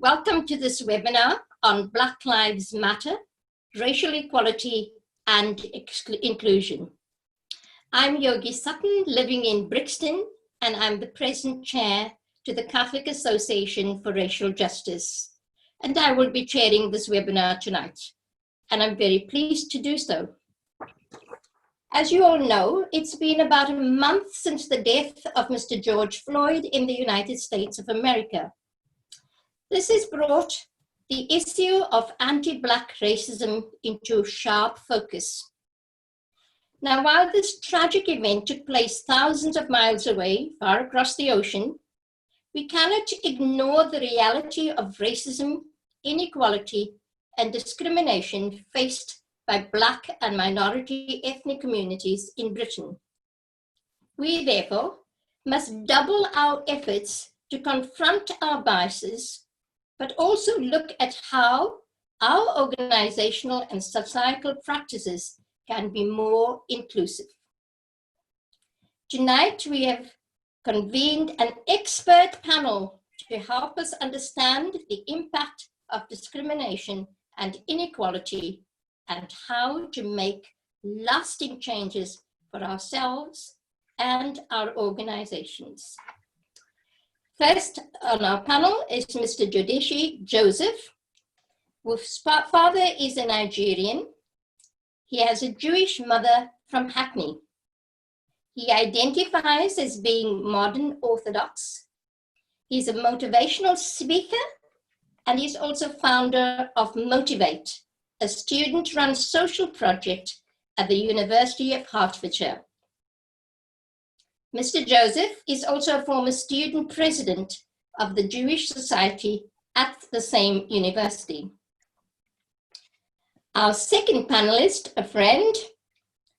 welcome to this webinar on Black Lives Matter, Racial Equality and Inclusion. I'm Yogi Sutton, living in Brixton, and I'm the present chair to the Catholic Association for Racial Justice. And I will be chairing this webinar tonight, and I'm very pleased to do so. As you all know, it's been about a month since the death of Mr. George Floyd in the United States of America. This has brought the issue of anti-Black racism into sharp focus. Now, while this tragic event took place thousands of miles away, far across the ocean, we cannot ignore the reality of racism, inequality, and discrimination faced by Black and minority ethnic communities in Britain. We, therefore, must double our efforts to confront our biases, but also look at how our organizational and societal practices can be more inclusive. Tonight, we have convened an expert panel to help us understand the impact of discrimination and inequality and how to make lasting changes for ourselves and our organizations. First on our panel is Mr. Jodeci Joseph, whose father is a Nigerian. He has a Jewish mother from Hackney. He identifies as being Modern Orthodox. He's a motivational speaker, and he's also founder of Motiveight, a student-run social project at the University of Hertfordshire. Mr. Joseph is also a former student president of the Jewish Society at the same university. Our second panelist, a friend,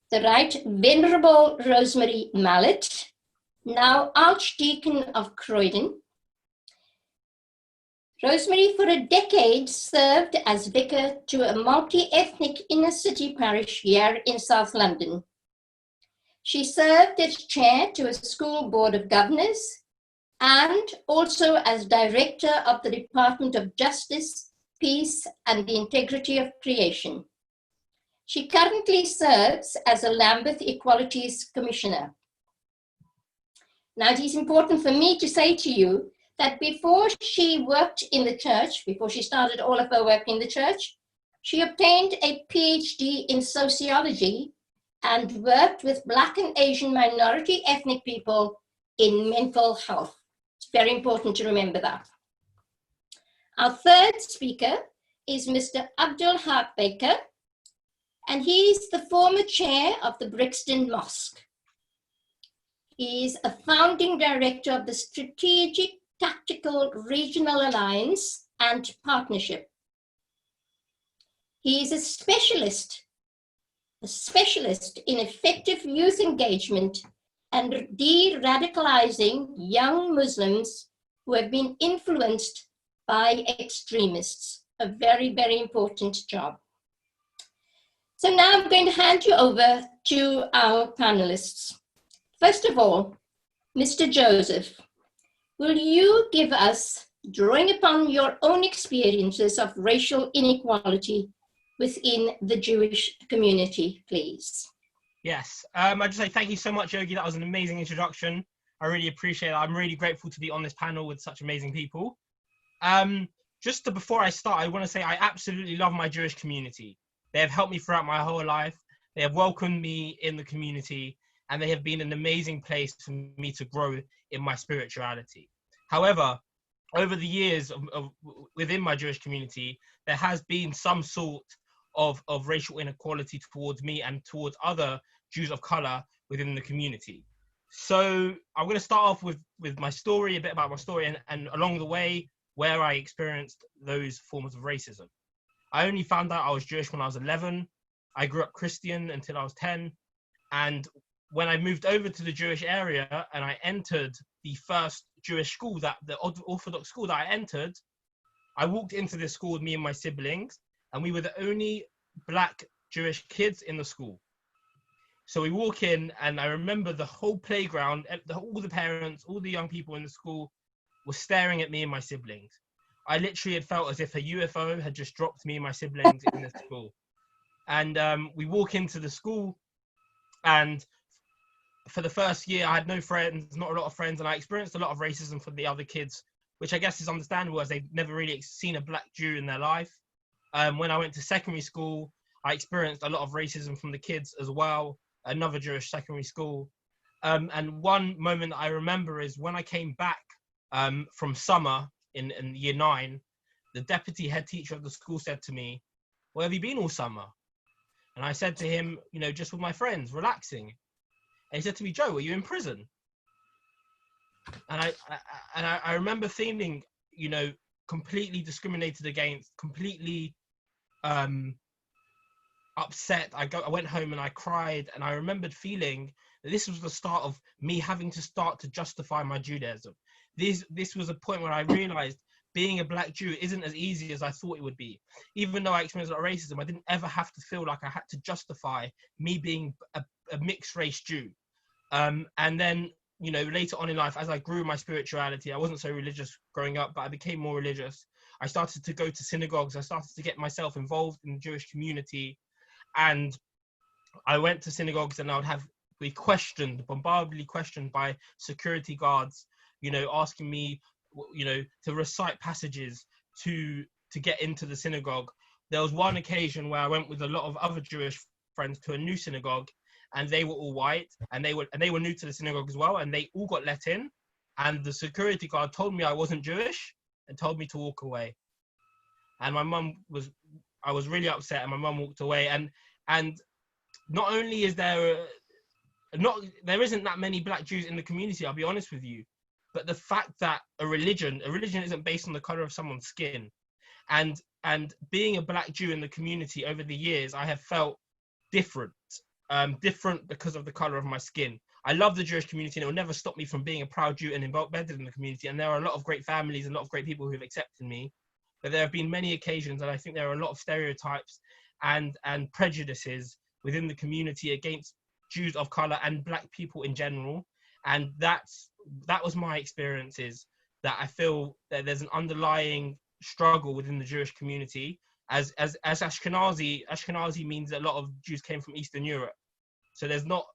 the Right Venerable Rosemarie Mallet, now Archdeacon of Croydon. Rosemarie, for a decade, served as vicar to a multi-ethnic inner-city parish here in South London. She served as chair to a school board of governors and also as director of the Department of Justice, Peace and the Integrity of Creation. She currently serves as a Lambeth Equalities Commissioner. Now, it is important for me to say to you that before she worked in the church, before she started all of her work in the church, she obtained a PhD in sociology and worked with Black and Asian minority ethnic people in mental health. It's very important to remember that. Our third speaker is Mr. Abdul, and he is the former chair of the Brixton Mosque. He is a founding director of the Strategic Tactical Regional Alliance and Partnership. He is a specialist in effective youth engagement and de-radicalizing young Muslims who have been influenced by extremists. A very, very important job. So now I'm going to hand you over to our panelists. First of all, Mr. Joseph, will you give us, drawing upon your own experiences of racial inequality within the Jewish community, please? Yes, I'd just say thank you so much, Yogi. That was an amazing introduction. I really appreciate it. I'm really grateful to be on this panel with such amazing people. Before I start, I want to say I absolutely love my Jewish community. They have helped me throughout my whole life. They have welcomed me in the community, and they have been an amazing place for me to grow in my spirituality. However, over the years within my Jewish community, there has been some sort of racial inequality towards me and towards other Jews of color within the community. So I'm going to start off with my story, a bit about my story, and along the way, where I experienced those forms of racism. I only found out I was Jewish when I was 11. I grew up Christian until I was 10. And when I moved over to the Jewish area and I entered the first Jewish school, the Orthodox school that I entered, I walked into this school with me and my siblings, and we were the only Black Jewish kids in the school. So we walk in, and I remember the whole playground, all the parents, all the young people in the school were staring at me and my siblings. I literally had felt as if a UFO had just dropped me and my siblings in the school. And we walk into the school, and for the first year, I had no friends, not a lot of friends, and I experienced a lot of racism from the other kids, which I guess is understandable as they've never really seen a black Jew in their life. When I went to secondary school, I experienced a lot of racism from the kids as well, another Jewish secondary school. And one moment that I remember is when I came back from summer in year 9, the deputy head teacher of the school said to me, "Where have you been all summer?" And I said to him, "You know, just with my friends, relaxing." And he said to me, "Joe, were you in prison?" And I remember feeling, you know, completely discriminated against, completely upset. I went home and I cried, and I remembered feeling that this was the start of me having to start to justify my Judaism. This was a point where I realized being a black Jew isn't as easy as I thought it would be. Even though I experienced a lot of racism, I didn't ever have to feel like I had to justify me being a mixed race Jew. And then, you know, later on in life, as I grew my spirituality, I wasn't so religious growing up, but I became more religious. I started to go to synagogues. I started to get myself involved in the Jewish community. And I went to synagogues, and I would be bombardedly questioned by security guards, you know, asking me, you know, to recite passages to get into the synagogue. There was one occasion where I went with a lot of other Jewish friends to a new synagogue, and they were all white, and they were new to the synagogue as well, and they all got let in, and the security guard told me I wasn't Jewish and told me to walk away. And I was really upset, and my mum walked away. And not only is there isn't that many black Jews in the community, I'll be honest with you, but the fact that a religion isn't based on the color of someone's skin. And being a black Jew in the community over the years, I have felt different because of the color of my skin. I love the Jewish community, and it will never stop me from being a proud Jew and embedded in the community. And there are a lot of great families and a lot of great people who've accepted me. But there have been many occasions, and I think there are a lot of stereotypes and prejudices within the community against Jews of color and black people in general. And that was my experiences, that I feel that there's an underlying struggle within the Jewish community. As Ashkenazi means a lot of Jews came from Eastern Europe. So there's not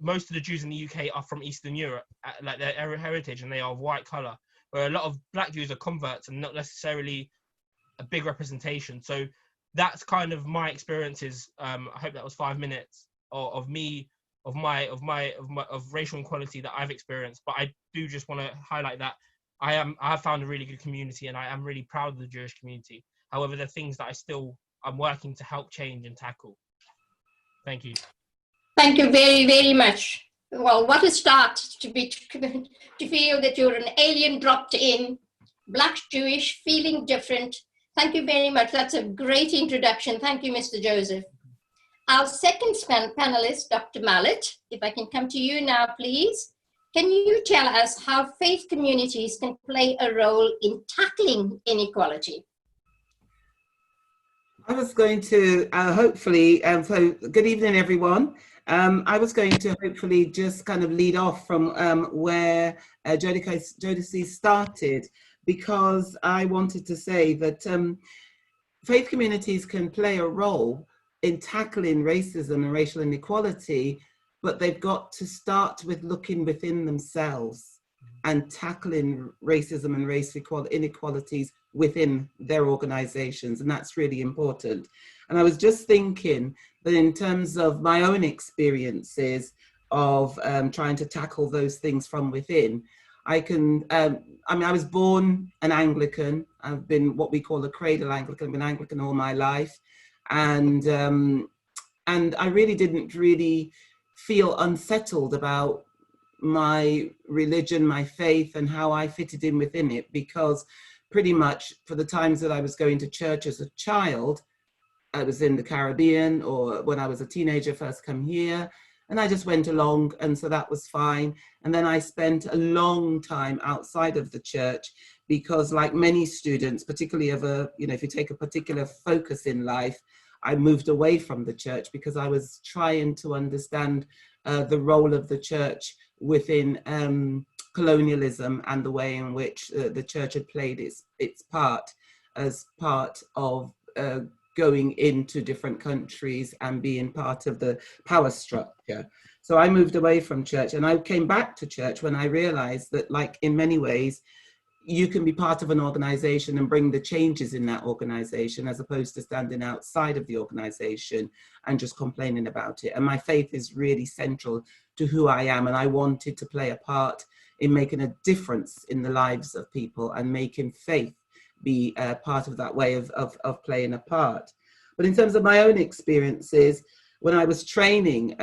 most of the Jews in the UK are from Eastern Europe, like their heritage, and they are of white color, where a lot of black Jews are converts and not necessarily a big representation. So that's kind of my experiences. I hope that was 5 minutes of racial inequality that I've experienced. But I do just want to highlight that I have found a really good community, and I am really proud of the Jewish community. However, there are things that I'm working to help change and tackle. Thank you. Thank you very, very much. Well, what a start to feel that you're an alien dropped in, black Jewish, feeling different. Thank you very much. That's a great introduction. Thank you, Mr. Joseph. Our second panelist, Dr. Mallet, if I can come to you now, please. Can you tell us how faith communities can play a role in tackling inequality? I was going to hopefully, so good evening, everyone. I was going to hopefully just kind of lead off from where Jodeci started, because I wanted to say that faith communities can play a role in tackling racism and racial inequality, but they've got to start with looking within themselves and tackling racism and race inequalities within their organizations, and that's really important. And I was just thinking that in terms of my own experiences of trying to tackle those things from within, I was born an Anglican. I've been what we call a cradle Anglican. I've been Anglican all my life, and I really didn't feel unsettled about my religion, my faith, and how I fitted in within it, because pretty much for the times that I was going to church as a child, I was in the Caribbean, or when I was a teenager, first come here, and I just went along, and so that was fine. And then I spent a long time outside of the church, because like many students, particularly if you take a particular focus in life, I moved away from the church because I was trying to understand the role of the church within colonialism and the way in which the church had played its part as part of going into different countries and being part of the power structure. So I moved away from church, and I came back to church when I realized that, like in many ways, you can be part of an organization and bring the changes in that organization, as opposed to standing outside of the organization and just complaining about it. And my faith is really central to who I am, and I wanted to play a part in making a difference in the lives of people and making faith be part of that way of playing a part. But in terms of my own experiences, when I was training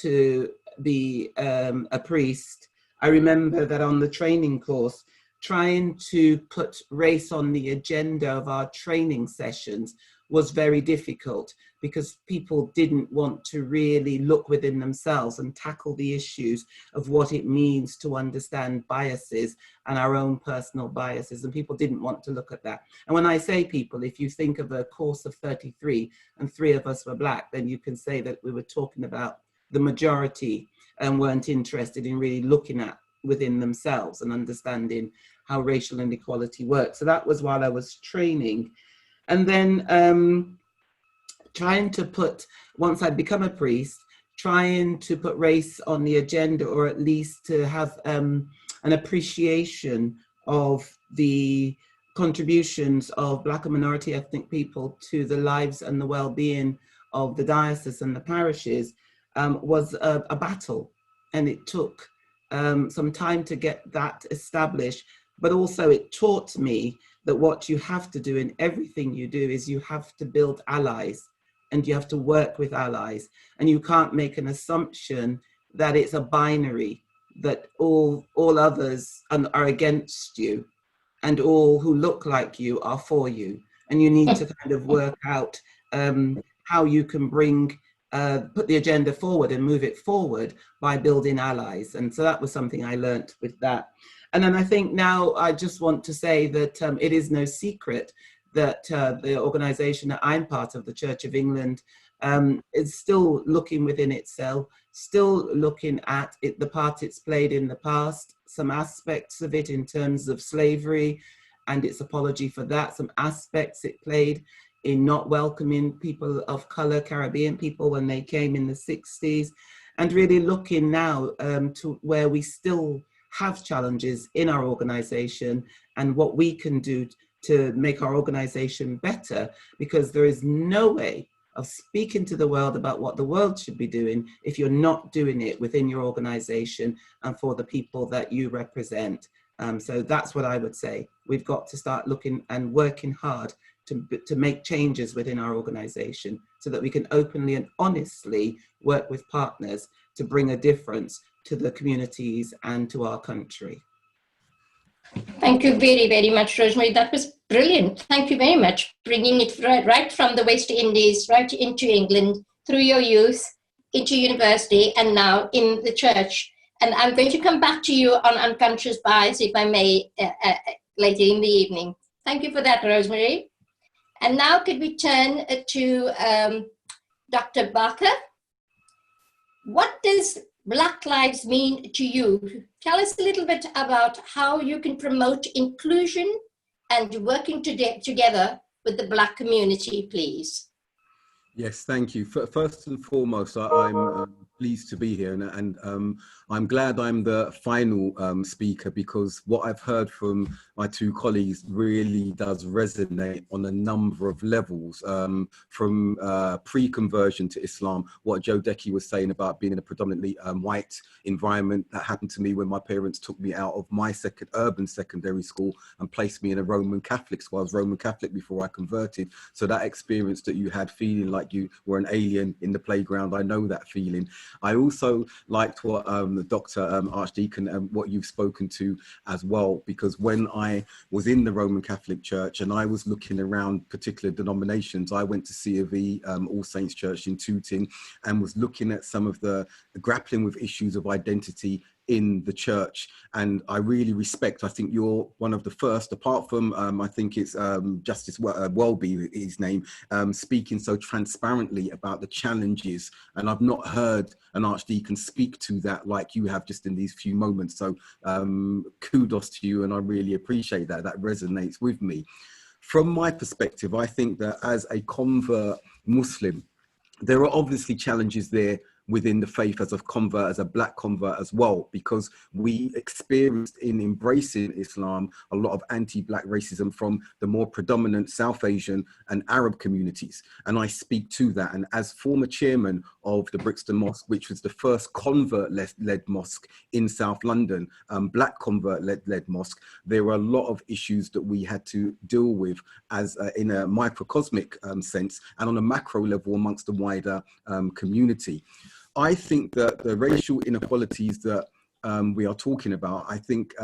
to be a priest, I remember that on the training course, trying to put race on the agenda of our training sessions was very difficult, because people didn't want to really look within themselves and tackle the issues of what it means to understand biases and our own personal biases. And people didn't want to look at that. And when I say people, if you think of a course of 33 and 3 of us were Black, then you can say that we were talking about the majority and weren't interested in really looking at within themselves and understanding how racial inequality works. So that was while I was training. And then trying to put, once I'd become a priest, trying to put race on the agenda, or at least to have an appreciation of the contributions of Black and minority ethnic people to the lives and the well-being of the diocese and the parishes, was a battle. And it took some time to get that established. But also it taught me that what you have to do in everything you do is you have to build allies, and you have to work with allies. And you can't make an assumption that it's a binary, that all others are against you and all who look like you are for you. And you need to kind of work out how you can put the agenda forward and move it forward by building allies. And so that was something I learned with that. And then I think now I just want to say that it is no secret that the organization that I'm part of, the Church of England, is still looking within itself, still looking at the part it's played in the past, some aspects of it in terms of slavery and its apology for that, some aspects it played in not welcoming people of color, Caribbean people, when they came in the 60s, and really looking now to where we still have challenges in our organization and what we can do to make our organization better, because there is no way of speaking to the world about what the world should be doing if you're not doing it within your organization and for the people that you represent. So that's what I would say. We've got to start looking and working hard to make changes within our organization so that we can openly and honestly work with partners to bring a difference to the communities and to our country. Thank you very, very much, Rosemarie. That was brilliant. Thank you very much, bringing it right from the West Indies, right into England, through your youth, into university, and now in the church. And I'm going to come back to you on unconscious bias, if I may, later in the evening. Thank you for that, Rosemarie. And now could we turn to Dr. Barker? What does Black Lives mean to you? Tell us a little bit about how you can promote inclusion and working together with the Black community, please. Yes, thank you. First and foremost, I'm pleased to be here, and I'm glad I'm the final speaker, because what I've heard from my 2 colleagues really does resonate on a number of levels, from pre-conversion to Islam, what Jodeci was saying about being in a predominantly white environment. That happened to me when my parents took me out of my urban secondary school and placed me in a Roman Catholic school. I was Roman Catholic before I converted. So that experience that you had, feeling like you were an alien in the playground, I know that feeling. I also liked what the Dr. Archdeacon, what you've spoken to as well, because when I was in the Roman Catholic Church and I was looking around particular denominations, I went to C of E, All Saints Church in Tooting, and was looking at some of the grappling with issues of identity in the church. And I really respect, I think you're one of the first, apart from, I think it's Justice Welby, his name, speaking so transparently about the challenges. And I've not heard an archdeacon speak to that like you have just in these few moments. So kudos to you, and I really appreciate that. That resonates with me. From my perspective, I think that as a convert Muslim, there are obviously challenges there within the faith as a convert, as a black convert as well, because we experienced in embracing Islam a lot of anti-black racism from the more predominant South Asian and Arab communities. And I speak to that. And as former chairman of the Brixton Mosque, which was the first convert-led mosque in South London, black convert-led mosque, there were a lot of issues that we had to deal with as in a microcosmic sense and on a macro level amongst the wider community. I think that the racial inequalities that we are talking about, I think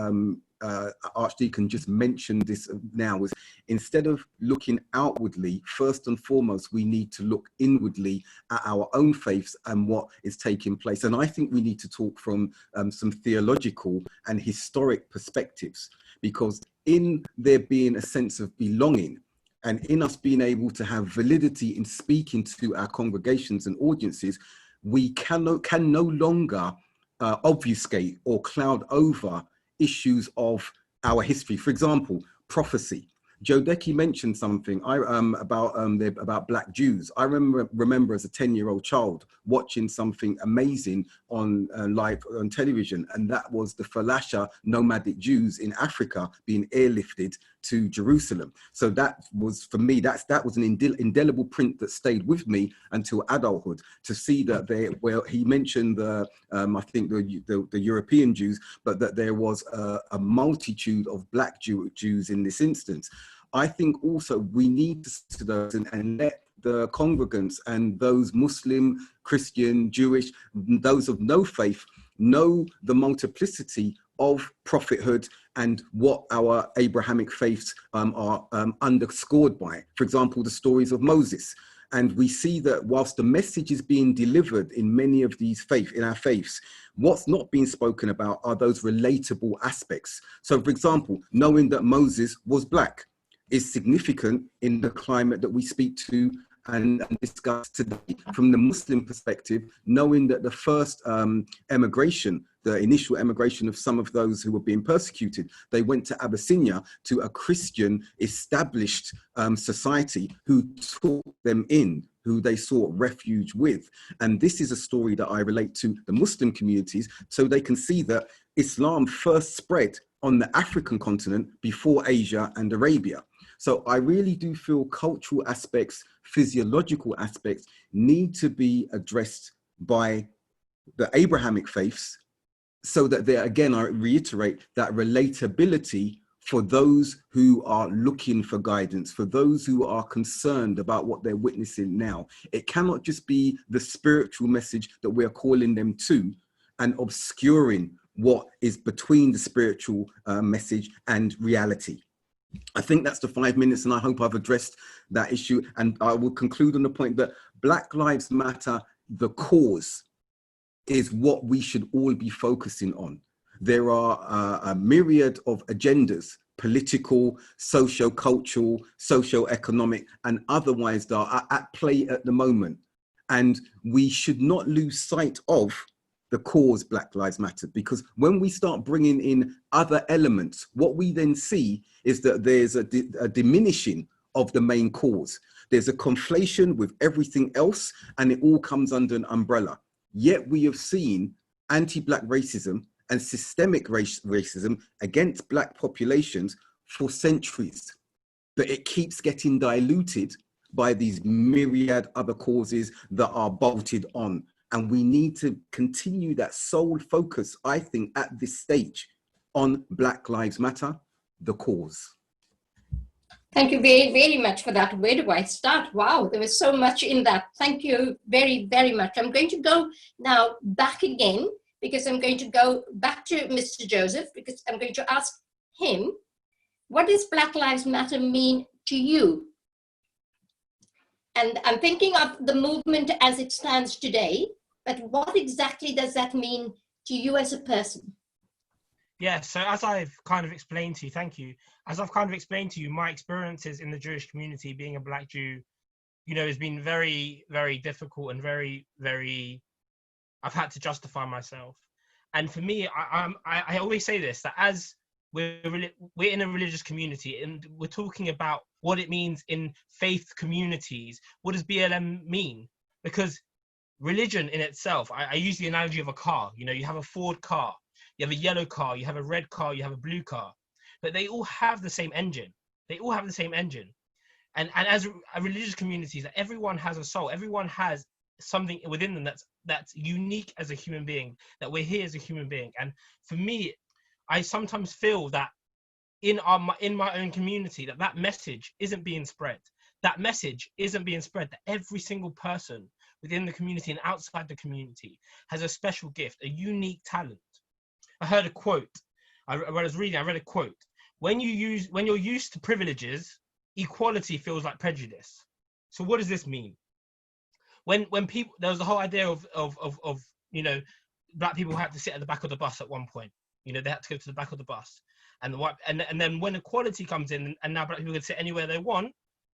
Archdeacon just mentioned this now, is instead of looking outwardly, first and foremost, we need to look inwardly at our own faiths and what is taking place. And I think we need to talk from some theological and historic perspectives, because in there being a sense of belonging, and in us being able to have validity in speaking to our congregations and audiences, we can no longer obfuscate or cloud over issues of our history. For example, prophecy. Jodeci mentioned something about Black Jews. I remember as a 10-year-old child watching something amazing on live on television, and that was the Falasha nomadic Jews in Africa being airlifted to Jerusalem. So that was, for me, that was an indelible print that stayed with me until adulthood, to see that well, he mentioned I think the European Jews, but that there was a multitude of Black Jews in this instance. I think also we need to sit to those and let the congregants and those Muslim, Christian, Jewish, those of no faith, know the multiplicity of prophethood and what our Abrahamic faiths are underscored by. For example, the stories of Moses. And we see that whilst the message is being delivered in many of these in our faiths, what's not being spoken about are those relatable aspects. So, for example, knowing that Moses was Black is significant in the climate that we speak to and discuss today. From the Muslim perspective, knowing that the first emigration, the initial emigration of some of those who were being persecuted, they went to Abyssinia, to a Christian established society who took them in, who they sought refuge with. And this is a story that I relate to the Muslim communities, so they can see that Islam first spread on the African continent before Asia and Arabia. So I really do feel cultural aspects, physiological aspects need to be addressed by the Abrahamic faiths, so that there, again, I reiterate that relatability for those who are looking for guidance, for those who are concerned about what they're witnessing now. It cannot just be the spiritual message that we're calling them to and obscuring what is between the spiritual message and reality. I think that's the 5 minutes, and I hope I've addressed that issue. And I will conclude on the point that Black Lives Matter, the cause, is what we should all be focusing on. There are a myriad of agendas, political, socio-cultural, socio-economic, and otherwise, that are at play at the moment. And we should not lose sight of the cause Black Lives Matter, because when we start bringing in other elements, what we then see is that there's a diminishing of the main cause. There's a conflation with everything else, and it all comes under an umbrella. Yet we have seen anti-Black racism and systemic racism against Black populations for centuries, but it keeps getting diluted by these myriad other causes that are bolted on. And we need to continue that sole focus, I think, at this stage on Black Lives Matter, the cause. Thank you very, very much for that. Where do I start? Wow, there was so much in that. Thank you very, very much. I'm going to go now back again, because I'm going to go back to Mr. Joseph, because I'm going to ask him, what does Black Lives Matter mean to you? And I'm thinking of the movement as it stands today, but what exactly does that mean to you as a person? Yeah, so as I've kind of explained to you, thank you. As I've kind of explained to you, my experiences in the Jewish community, being a Black Jew, you know, has been very, very difficult and very, very, I've had to justify myself. And for me, I always say this, that as we're in a religious community and we're talking about what it means in faith communities, what does BLM mean? Because religion in itself, I use the analogy of a car. You know, you have a Ford car, you have a yellow car, you have a red car, you have a blue car, but they all have the same engine. They all have the same engine. And as a religious communities, everyone has a soul. Everyone has something within them that's unique as a human being, that we're here as a human being. And for me, I sometimes feel that in my own community, that message isn't being spread. That message isn't being spread, that every single person within the community and outside the community has a special gift, a unique talent. I heard a quote. When I was reading, I read a quote. When you're used to privileges, equality feels like prejudice. So what does this mean? When people, there was the whole idea of you know, Black people had to sit at the back of the bus at one point. You know, they had to go to the back of the bus, and then when equality comes in, and now Black people can sit anywhere they want,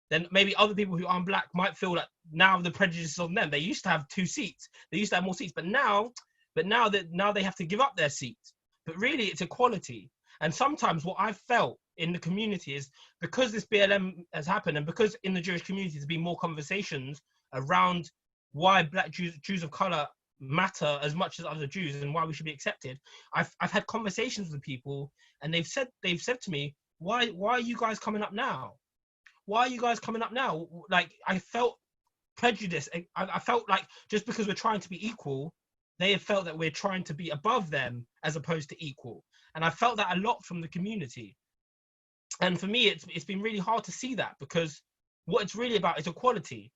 then maybe other people who aren't Black might feel that now the prejudice is on them. They used to have 2 seats, they used to have more seats, but now they have to give up their seats. But really, it's equality. And sometimes what I've felt in the community is, because this BLM has happened, and because in the Jewish community there's been more conversations around why Black Jews of color matter as much as other Jews and why we should be accepted. I've had conversations with people, and they've said to me, why are you guys coming up now? Why are you guys coming up now? Like, I felt prejudice. I felt like just because we're trying to be equal, they have felt that we're trying to be above them as opposed to equal. And I felt that a lot from the community. And for me, it's been really hard to see that, because what it's really about is equality.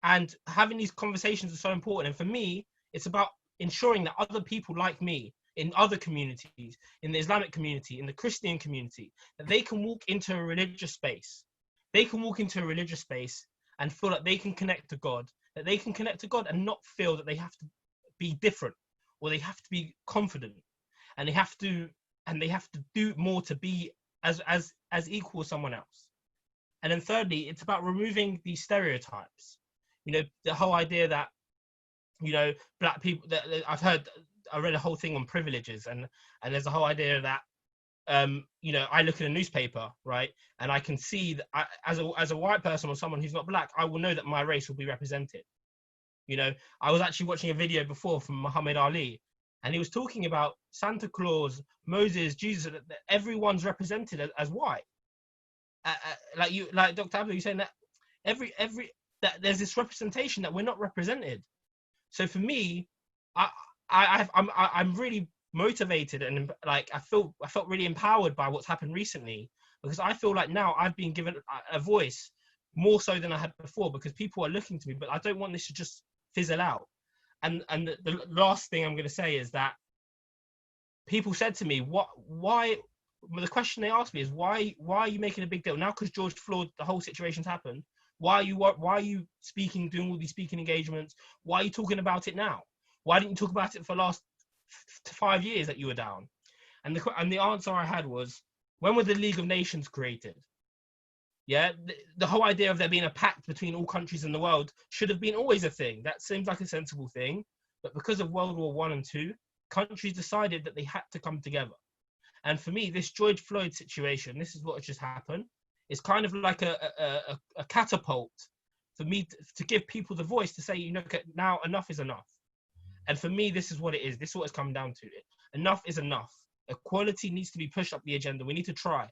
And having these conversations is so important. And for me, it's about ensuring that other people like me in other communities, in the Islamic community, in the Christian community, that they can walk into a religious space. They can walk into a religious space and feel that they can connect to God, that they can connect to God and not feel that they have to be different, or they have to be confident, and they have to do more to be as equal as someone else. And then thirdly, it's about removing these stereotypes. You know, the whole idea that, you know, Black people, that I read a whole thing on privileges, and there's a whole idea that you know, I look at a newspaper, right, and I can see that as a white person or someone who's not Black, I will know that my race will be represented. You know, I was actually watching a video before from Muhammad Ali, and he was talking about Santa Claus, Moses, Jesus, that everyone's represented as white. Like Dr. Abdul, you're saying that that there's this representation that we're not represented. So for me, I'm really motivated, and like I felt really empowered by what's happened recently, because I feel like now I've been given a voice more so than I had before, because people are looking to me. But I don't want this to just fizzle out. And the last thing I'm going to say is that people said to me, why? The question they asked me is, why are you making a big deal now? Because George Floyd, the whole situation's happened. Why are you speaking, doing all these speaking engagements? Why are you talking about it now? Why didn't you talk about it for the last 5 years that you were down? And the answer I had was, when were the League of Nations created? Yeah, the whole idea of there being a pact between all countries in the world should have been always a thing. That seems like a sensible thing. But because of World War I and II, countries decided that they had to come together. And for me, this George Floyd situation, this is what has just happened, is kind of like a catapult for me to give people the voice to say, you know, now enough is enough. And for me, this is what it is. This is what it's come down to. Enough is enough. Equality needs to be pushed up the agenda. We need to try.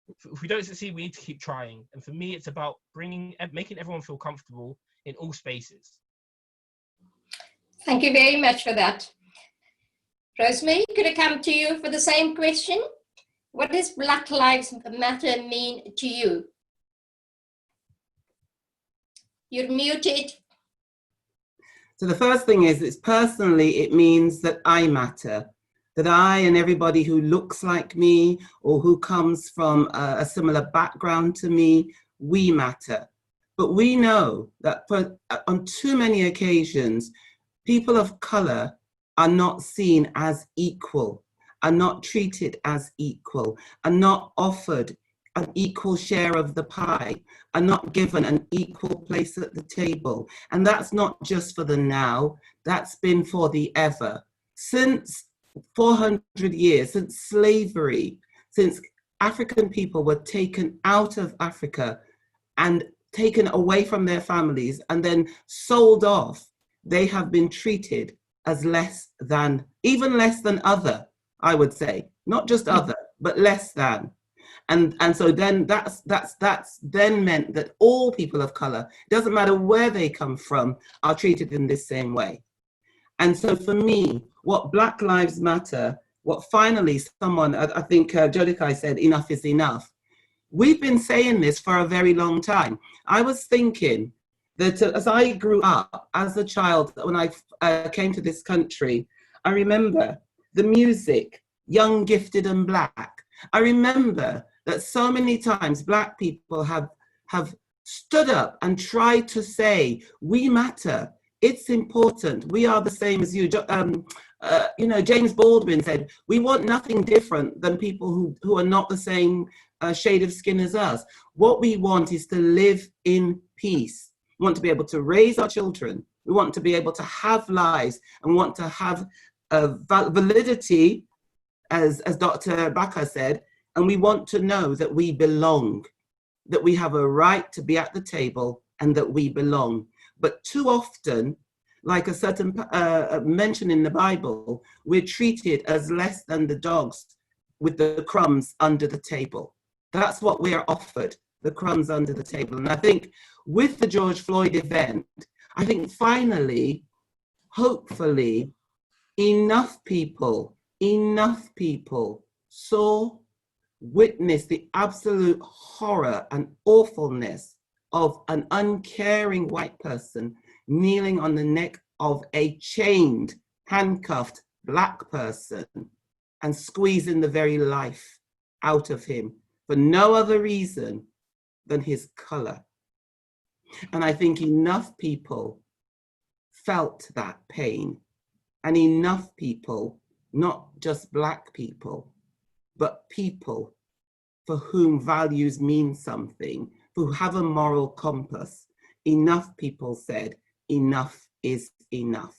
If we don't succeed, we need to keep trying. And for me, it's about making everyone feel comfortable in all spaces. Thank you very much for that. Rosemarie, could I come to you for the same question? What does Black Lives Matter mean to you? You're muted. So the first thing is, personally, it means that I matter, that I and everybody who looks like me or who comes from a similar background to me, we matter. But we know that on too many occasions, people of color are not seen as equal. are not treated as equal, are not offered an equal share of the pie, are not given an equal place at the table. And that's not just for the now, that's been for the ever. Since 400 years, since slavery, since African people were taken out of Africa and taken away from their families and then sold off, they have been treated as less than, even less than other, I would say, not just other, but less than. And so then that's then meant that all people of color, doesn't matter where they come from, are treated in this same way. And so for me, what Black Lives Matter, what finally someone, I think Jodeci said, enough is enough. We've been saying this for a very long time. I was thinking that as I grew up as a child, when I came to this country, I remember the music, Young, Gifted and Black. I remember that so many times Black people have stood up and tried to say, we matter, it's important, we are the same as you. You know, James Baldwin said, we want nothing different than people who are not the same shade of skin as us. What we want is to live in peace. We want to be able to raise our children. We want to be able to have lives and want to have validity, as Dr. Bakker said, and we want to know that we belong, that we have a right to be at the table and that we belong. But too often, like a certain mention in the Bible, we're treated as less than the dogs with the crumbs under the table. That's what we are offered, the crumbs under the table. And I think with the George Floyd event, I think finally, hopefully, enough people saw, witnessed the absolute horror and awfulness of an uncaring white person kneeling on the neck of a chained, handcuffed Black person and squeezing the very life out of him for no other reason than his color. And I think enough people felt that pain, and enough people, not just Black people, but people for whom values mean something, who have a moral compass, enough people said, enough is enough.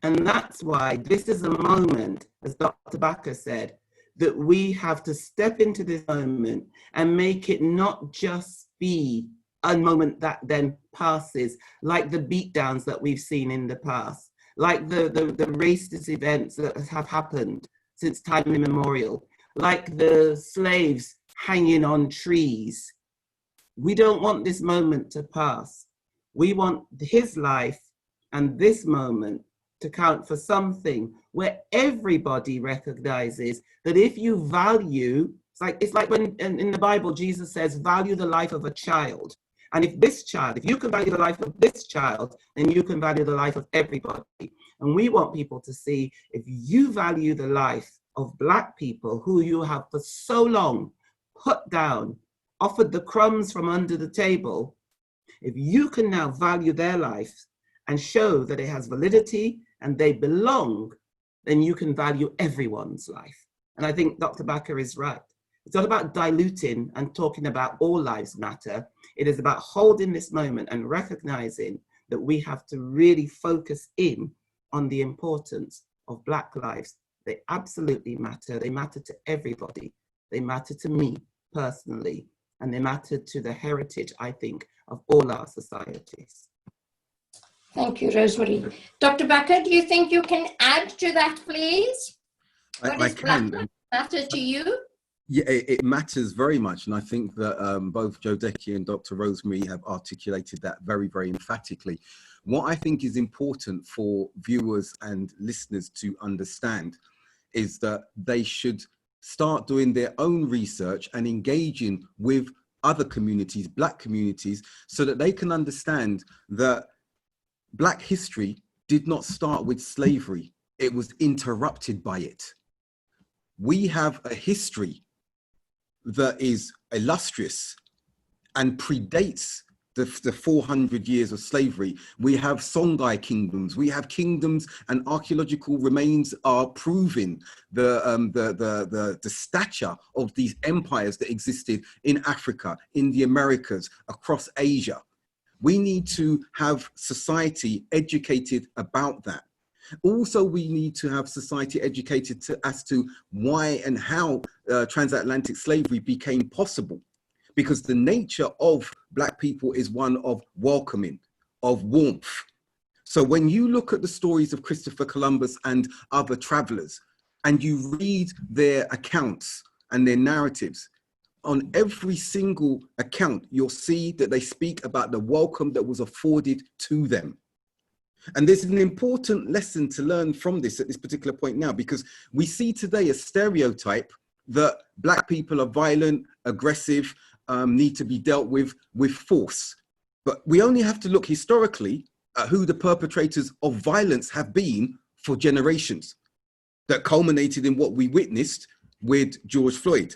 And that's why this is a moment, as Dr. Bakker said, that we have to step into this moment and make it not just be a moment that then passes, like the beatdowns that we've seen in the past, like the racist events that have happened since time immemorial, like the slaves hanging on trees. We don't want this moment to pass. We want his life and this moment to count for something where everybody recognizes that if you value, it's like when in the Bible, Jesus says, value the life of a child. And if you can value the life of this child, then you can value the life of everybody. And we want people to see, if you value the life of Black people who you have for so long put down, offered the crumbs from under the table, if you can now value their life and show that it has validity and they belong, then you can value everyone's life. And I think Dr. Bakker is right. It's not about diluting and talking about all lives matter. It is about holding this moment and recognizing that we have to really focus in on the importance of Black lives. They absolutely matter. They matter to everybody. They matter to me personally, and they matter to the heritage, I think, of all our societies. Thank you, Rosemarie. Dr. Bakker, do you think you can add to that, please? I can. Matter to you? Yeah, it matters very much. And I think that both Jodeci and Dr. Rosemarie have articulated that very, very emphatically. What I think is important for viewers and listeners to understand is that they should start doing their own research and engaging with other communities, Black communities, so that they can understand that Black history did not start with slavery. It was interrupted by it. We have a history that is illustrious and predates the 400 years of slavery. We have Songhai kingdoms. We have kingdoms, and archaeological remains are proving the stature of these empires that existed in Africa, in the Americas, across Asia. We need to have society educated about that. Also, we need to have society educated as to why and how transatlantic slavery became possible. Because the nature of Black people is one of welcoming, of warmth. So when you look at the stories of Christopher Columbus and other travelers, and you read their accounts and their narratives, on every single account, you'll see that they speak about the welcome that was afforded to them. And there's an important lesson to learn from this at this particular point now, because we see today a stereotype that Black people are violent, aggressive, need to be dealt with force. But we only have to look historically at who the perpetrators of violence have been for generations, that culminated in what we witnessed with George Floyd.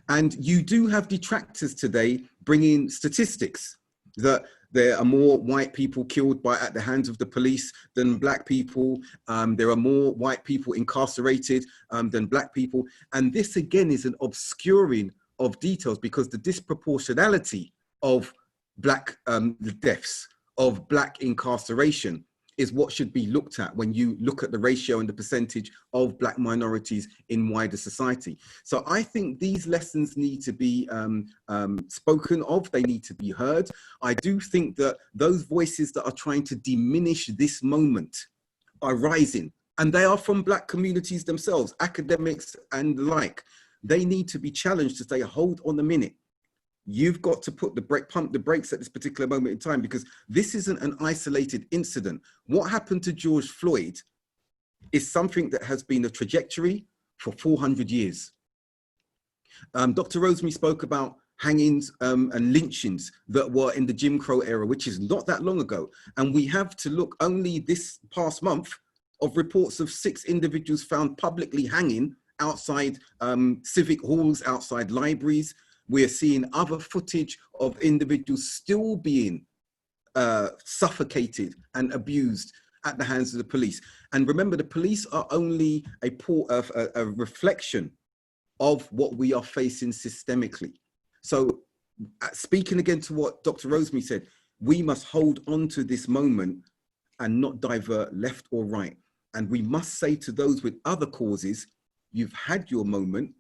And you do have detractors today bringing statistics that there are more white people killed at the hands of the police than Black people. There are more white people incarcerated than Black people. And this again is an obscuring of details, because the disproportionality of Black deaths, of Black incarceration, is what should be looked at when you look at the ratio and the percentage of Black minorities in wider society. So I think these lessons need to be spoken of, they need to be heard. I do think that those voices that are trying to diminish this moment are rising, and they are from Black communities themselves, academics and the like. They need to be challenged to say, hold on a minute. You've got to pump the brakes at this particular moment in time, because this isn't an isolated incident. What happened to George Floyd is something that has been a trajectory for 400 years. Dr. Rosemarie spoke about hangings and lynchings that were in the Jim Crow era, which is not that long ago. And we have to look only this past month of reports of 6 individuals found publicly hanging outside civic halls, outside libraries. We're seeing other footage of individuals still being suffocated and abused at the hands of the police. And remember, the police are only a reflection of what we are facing systemically. So speaking again to what Dr. Rosemarie said, we must hold on to this moment and not divert left or right. And we must say to those with other causes, you've had your moment,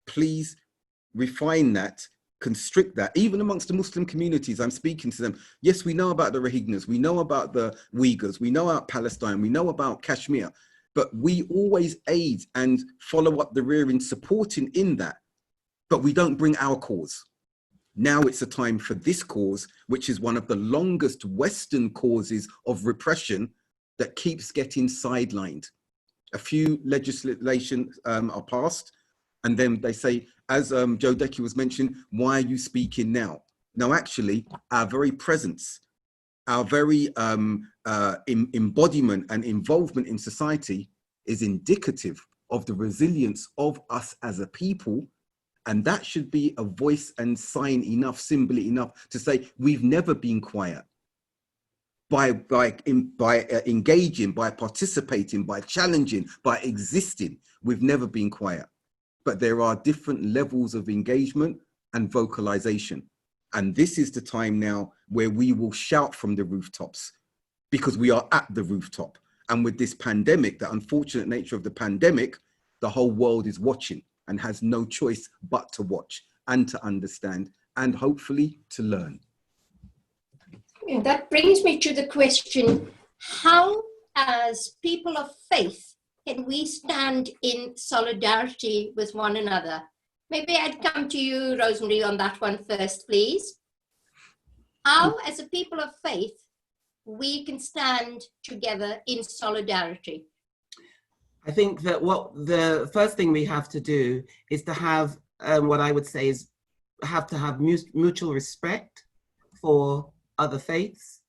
please refine that, constrict that. Even amongst the Muslim communities, I'm speaking to them. Yes, we know about the Rohingyas, we know about the Uyghurs, we know about Palestine, we know about Kashmir, but we always aid and follow up the rear in supporting in that, but we don't bring our cause. Now it's a time for this cause, which is one of the longest Western causes of repression that keeps getting sidelined. A few legislation are passed, and then they say, as Jodeci was mentioned, why are you speaking now? Now, actually, our very presence, our very embodiment and involvement in society is indicative of the resilience of us as a people. And that should be a voice and sign enough, symbol enough to say, we've never been quiet. By engaging, by participating, by challenging, by existing, we've never been quiet. But there are different levels of engagement and vocalization. And this is the time now where we will shout from the rooftops, because we are at the rooftop. And with this pandemic, the unfortunate nature of the pandemic, the whole world is watching and has no choice but to watch and to understand and hopefully to learn. And that brings me to the question, how, as people of faith, can we stand in solidarity with one another? Maybe I'd come to you, Rosemarie, on that one first, please. How, as a people of faith, we can stand together in solidarity? I think that the first thing we have to do is to have what I would say is have to have mutual respect for other faiths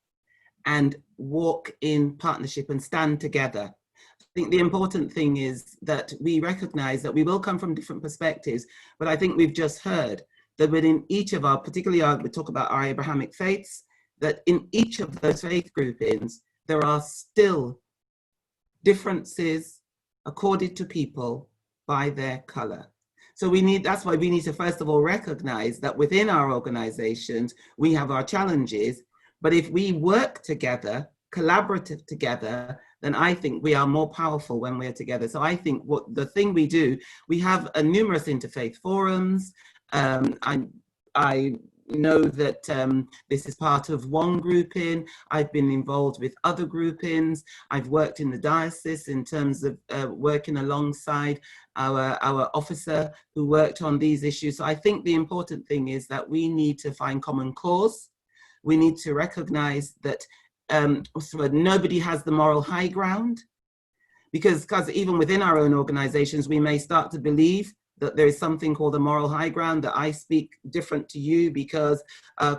and walk in partnership and stand together. I think the important thing is that we recognize that we will come from different perspectives, but I think we've just heard that within each of our, particularly we talk about our Abrahamic faiths, that in each of those faith groupings, there are still differences accorded to people by their color. So that's why we need to first of all recognize that within our organizations, we have our challenges, but if we work together, collaborative together, then I think we are more powerful when we're together. So I think what the thing we do, we have numerous interfaith forums. I know that this is part of one grouping. I've been involved with other groupings. I've worked in the diocese in terms of working alongside our officer who worked on these issues. So I think the important thing is that we need to find common cause. We need to recognize that so nobody has the moral high ground, because even within our own organizations, we may start to believe that there is something called a moral high ground, that I speak different to you because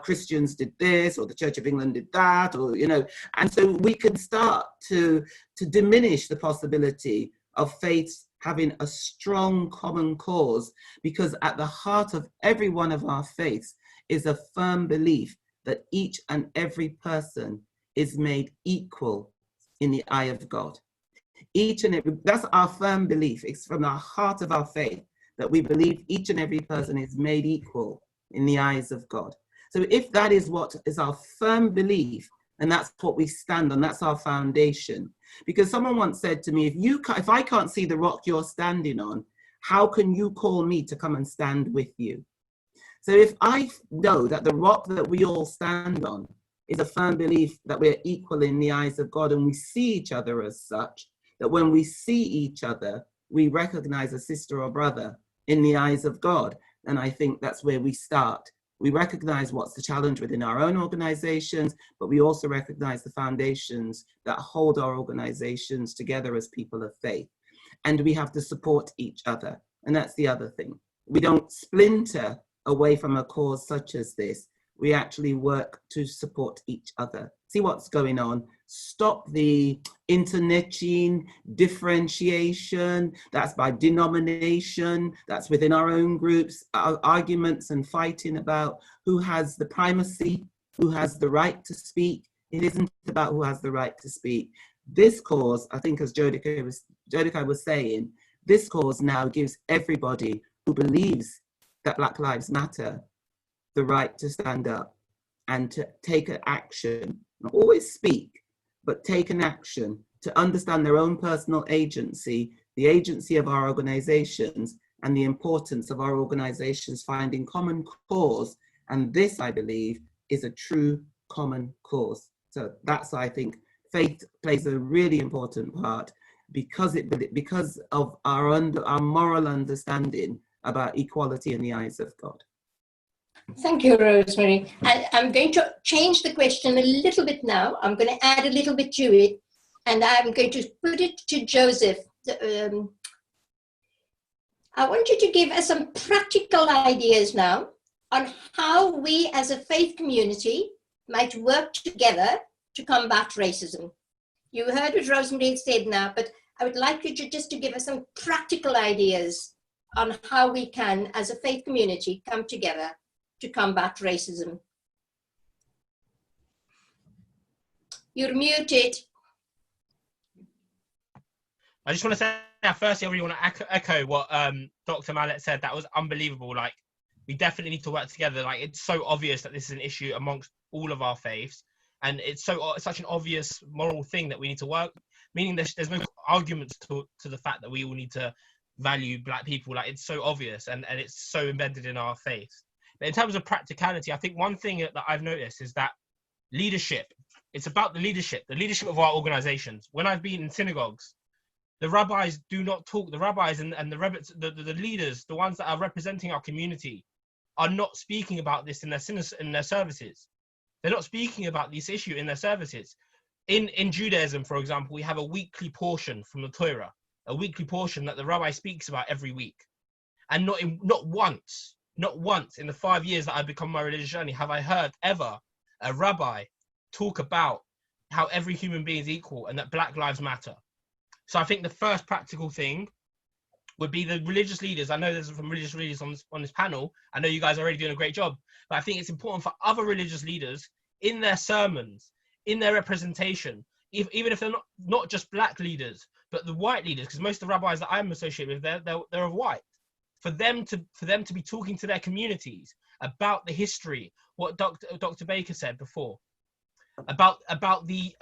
Christians did this, or the Church of England did that, or, you know, and so we can start to diminish the possibility of faiths having a strong common cause, because at the heart of every one of our faiths is a firm belief that each and every person is made equal in the eye of God. Each and every, that's our firm belief. It's from the heart of our faith that we believe each and every person is made equal in the eyes of God. So if that is what is our firm belief, and that's what we stand on, that's our foundation. Because someone once said to me, if I can't see the rock you're standing on, how can you call me to come and stand with you? So if I know that the rock that we all stand on is a firm belief that we're equal in the eyes of God, and we see each other as such, that when we see each other, we recognize a sister or brother in the eyes of God. And I think that's where we start. We recognize what's the challenge within our own organizations, but we also recognize the foundations that hold our organizations together as people of faith. And we have to support each other. And that's the other thing. We don't splinter away from a cause such as this. We actually work to support each other. See what's going on. Stop the internetine differentiation. That's by denomination. That's within our own groups. Our arguments and fighting about who has the primacy, who has the right to speak. It isn't about who has the right to speak. This cause, I think, as Jodeci was saying, this cause now gives everybody who believes that Black Lives Matter the right to stand up and to take an action, not always speak, but take an action to understand their own personal agency, the agency of our organizations, and the importance of our organizations finding common cause. And this, I believe, is a true common cause. So that's, I think, faith plays a really important part because of our moral understanding about equality in the eyes of God. Thank you, Rosemarie. I'm going to change the question a little bit now. I'm going to add a little bit to it, and I'm going to put it to Joseph. I want you to give us some practical ideas now on how we as a faith community might work together to combat racism. You heard what Rosemarie said now, but I would like you to just to give us some practical ideas on how we can, as a faith community, come together to combat racism. You're muted. I just want to say, firstly, I really want to echo what Dr. Mallet said. That was unbelievable. Like, we definitely need to work together. Like, it's so obvious that this is an issue amongst all of our faiths, and it's such an obvious moral thing that we need to work. Meaning, there's no arguments to the fact that we all need to value Black people. Like, it's so obvious, and it's so embedded in our faith. But in terms of practicality, I think one thing that I've noticed is that leadership. It's about the leadership of our organizations. When I've been in synagogues, the rabbis do not talk. The rabbis and the leaders, the ones that are representing our community, are not speaking about this in their services. They're not speaking about this issue in their services. In Judaism, for example, we have a weekly portion from the Torah, a weekly portion that the rabbi speaks about every week. And not once in the 5 years that I've become my religious journey have I heard ever a rabbi talk about how every human being is equal and that Black lives matter. So I think the first practical thing would be the religious leaders. I know there's some religious leaders on this panel. I know you guys are already doing a great job, but I think it's important for other religious leaders in their sermons, in their representation, even if they're not just black leaders, but the white leaders, because most of the rabbis that I'm associated with, they're of white. For them to be talking to their communities about the history, what Dr. Baker said before, about the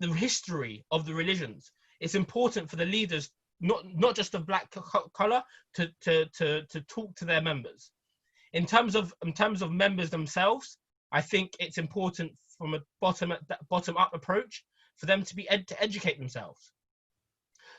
history of the religions. It's important for the leaders, not just of black color, to talk to their members. In terms of members themselves, I think it's important from a bottom up approach for them to be to educate themselves,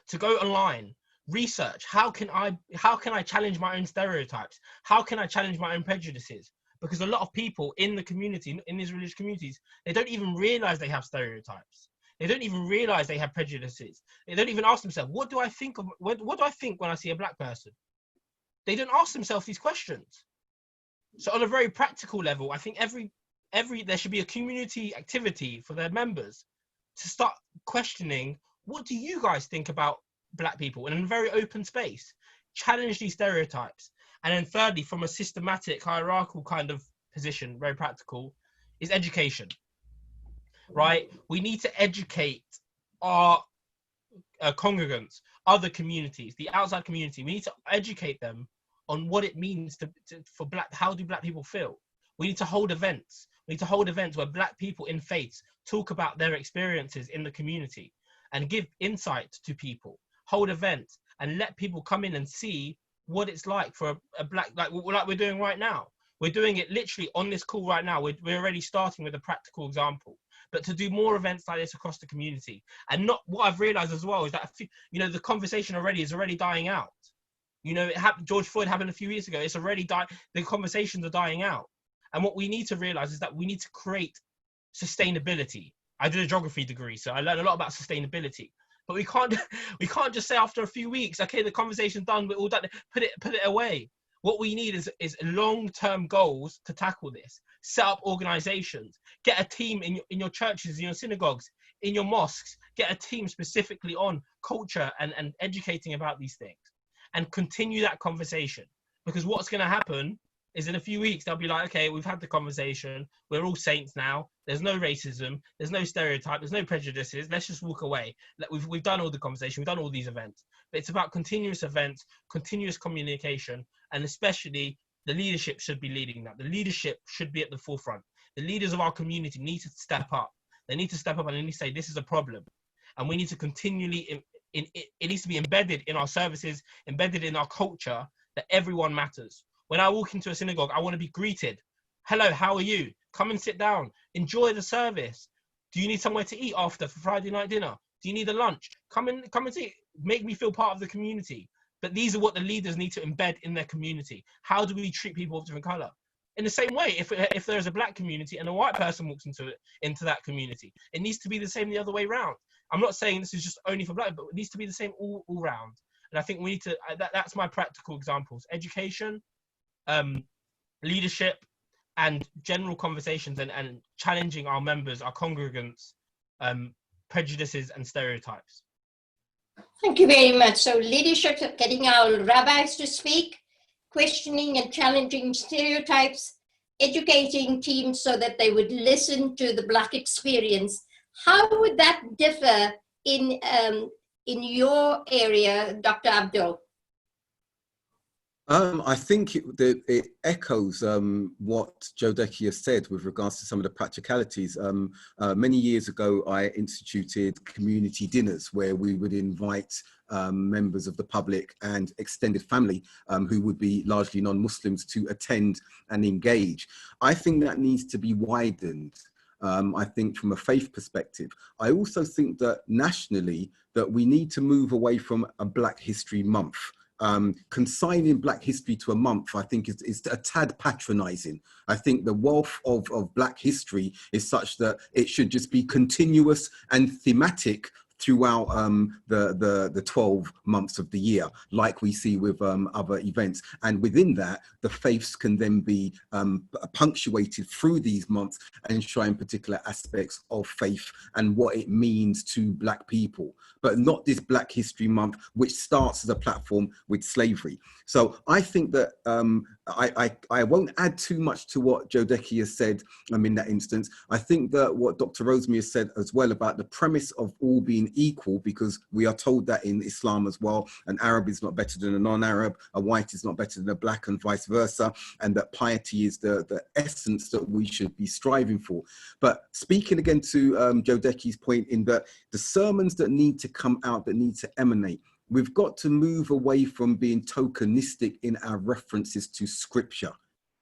to go online, research. How can I challenge my own stereotypes? How can I challenge my own prejudices? Because a lot of people in the community, in these religious communities, they don't even realize they have stereotypes. They don't even realize they have prejudices. They don't even ask themselves, what do I think what do I think when I see a black person? They don't ask themselves these questions. So on a very practical level, I think there should be a community activity for their members to start questioning, what do you guys think about black people, in a very open space? Challenge these stereotypes. And then thirdly, from a systematic, hierarchical kind of position, very practical, is education, right? We need to educate our congregants, other communities, the outside community. We need to educate them on what it means how do black people feel. We need to hold events. We need to hold events where black people in faiths talk about their experiences in the community and give insight to people. Hold events and let people come in and see what it's like for a black, like we're doing right now. We're doing it literally on this call right now. We're already starting with a practical example, but to do more events like this across the community. And not, what I've realized as well is that, the conversation is already dying out. George Floyd happened a few years ago. It's already the conversations are dying out. And what we need to realize is that we need to create sustainability. I did a geography degree, so I learned a lot about sustainability. But we can't just say after a few weeks, okay, the conversation's done, we're all done, put it away. What we need is long-term goals to tackle this. Set up organizations, get a team in your churches, in your synagogues, in your mosques, get a team specifically on culture and educating about these things, and continue that conversation. Because what's going to happen is in a few weeks, they'll be like, okay, we've had the conversation. We're all saints now. There's no racism. There's no stereotype. There's no prejudices. Let's just walk away. We've done all the conversation. We've done all these events. But it's about continuous events, continuous communication, and especially the leadership should be leading that. The leadership should be at the forefront. The leaders of our community need to step up. They need to step up and they need to say, this is a problem. And we need to continually, it needs to be embedded in our services, embedded in our culture, that everyone matters. When I walk into a synagogue, I want to be greeted. Hello, how are you? Come and sit down. Enjoy the service. Do you need somewhere to eat after for Friday night dinner? Do you need a lunch? Come and see. Make me feel part of the community. But these are what the leaders need to embed in their community. How do we treat people of different color? In the same way, if there's a black community and a white person walks into that community, it needs to be the same the other way around. I'm not saying this is just only for black, but it needs to be the same all round. And I think we need to, that's my practical examples. Education, leadership, and general conversations and challenging our members, our congregants, prejudices and stereotypes. Thank you very much. So leadership, getting our rabbis to speak, questioning and challenging stereotypes, educating teams so that they would listen to the black experience. How would that differ in your area, Dr. Abdul? I think it echoes what Jodeci has said with regards to some of the practicalities. Many years ago, I instituted community dinners where we would invite members of the public and extended family who would be largely non-Muslims to attend and engage. I think that needs to be widened. I think from a faith perspective. I also think that nationally that we need to move away from a Black History Month. Consigning Black history to a month, I think, is a tad patronizing. I think the wealth of Black history is such that it should just be continuous and thematic throughout the 12 months of the year, like we see with other events. And within that, the faiths can then be punctuated through these months and showing particular aspects of faith and what it means to Black people, but not this Black History Month, which starts as a platform with slavery. So I think that I won't add too much to what Jodeci has said in that instance. I think that what Dr. Rosemarie has said as well about the premise of all being equal, because we are told that in Islam as well, an Arab is not better than a non-Arab, a white is not better than a Black, and vice versa, and that piety is the essence that we should be striving for. But speaking again to Jodeci's point, in that the sermons that need to come out, that need to emanate, we've got to move away from being tokenistic in our references to scripture.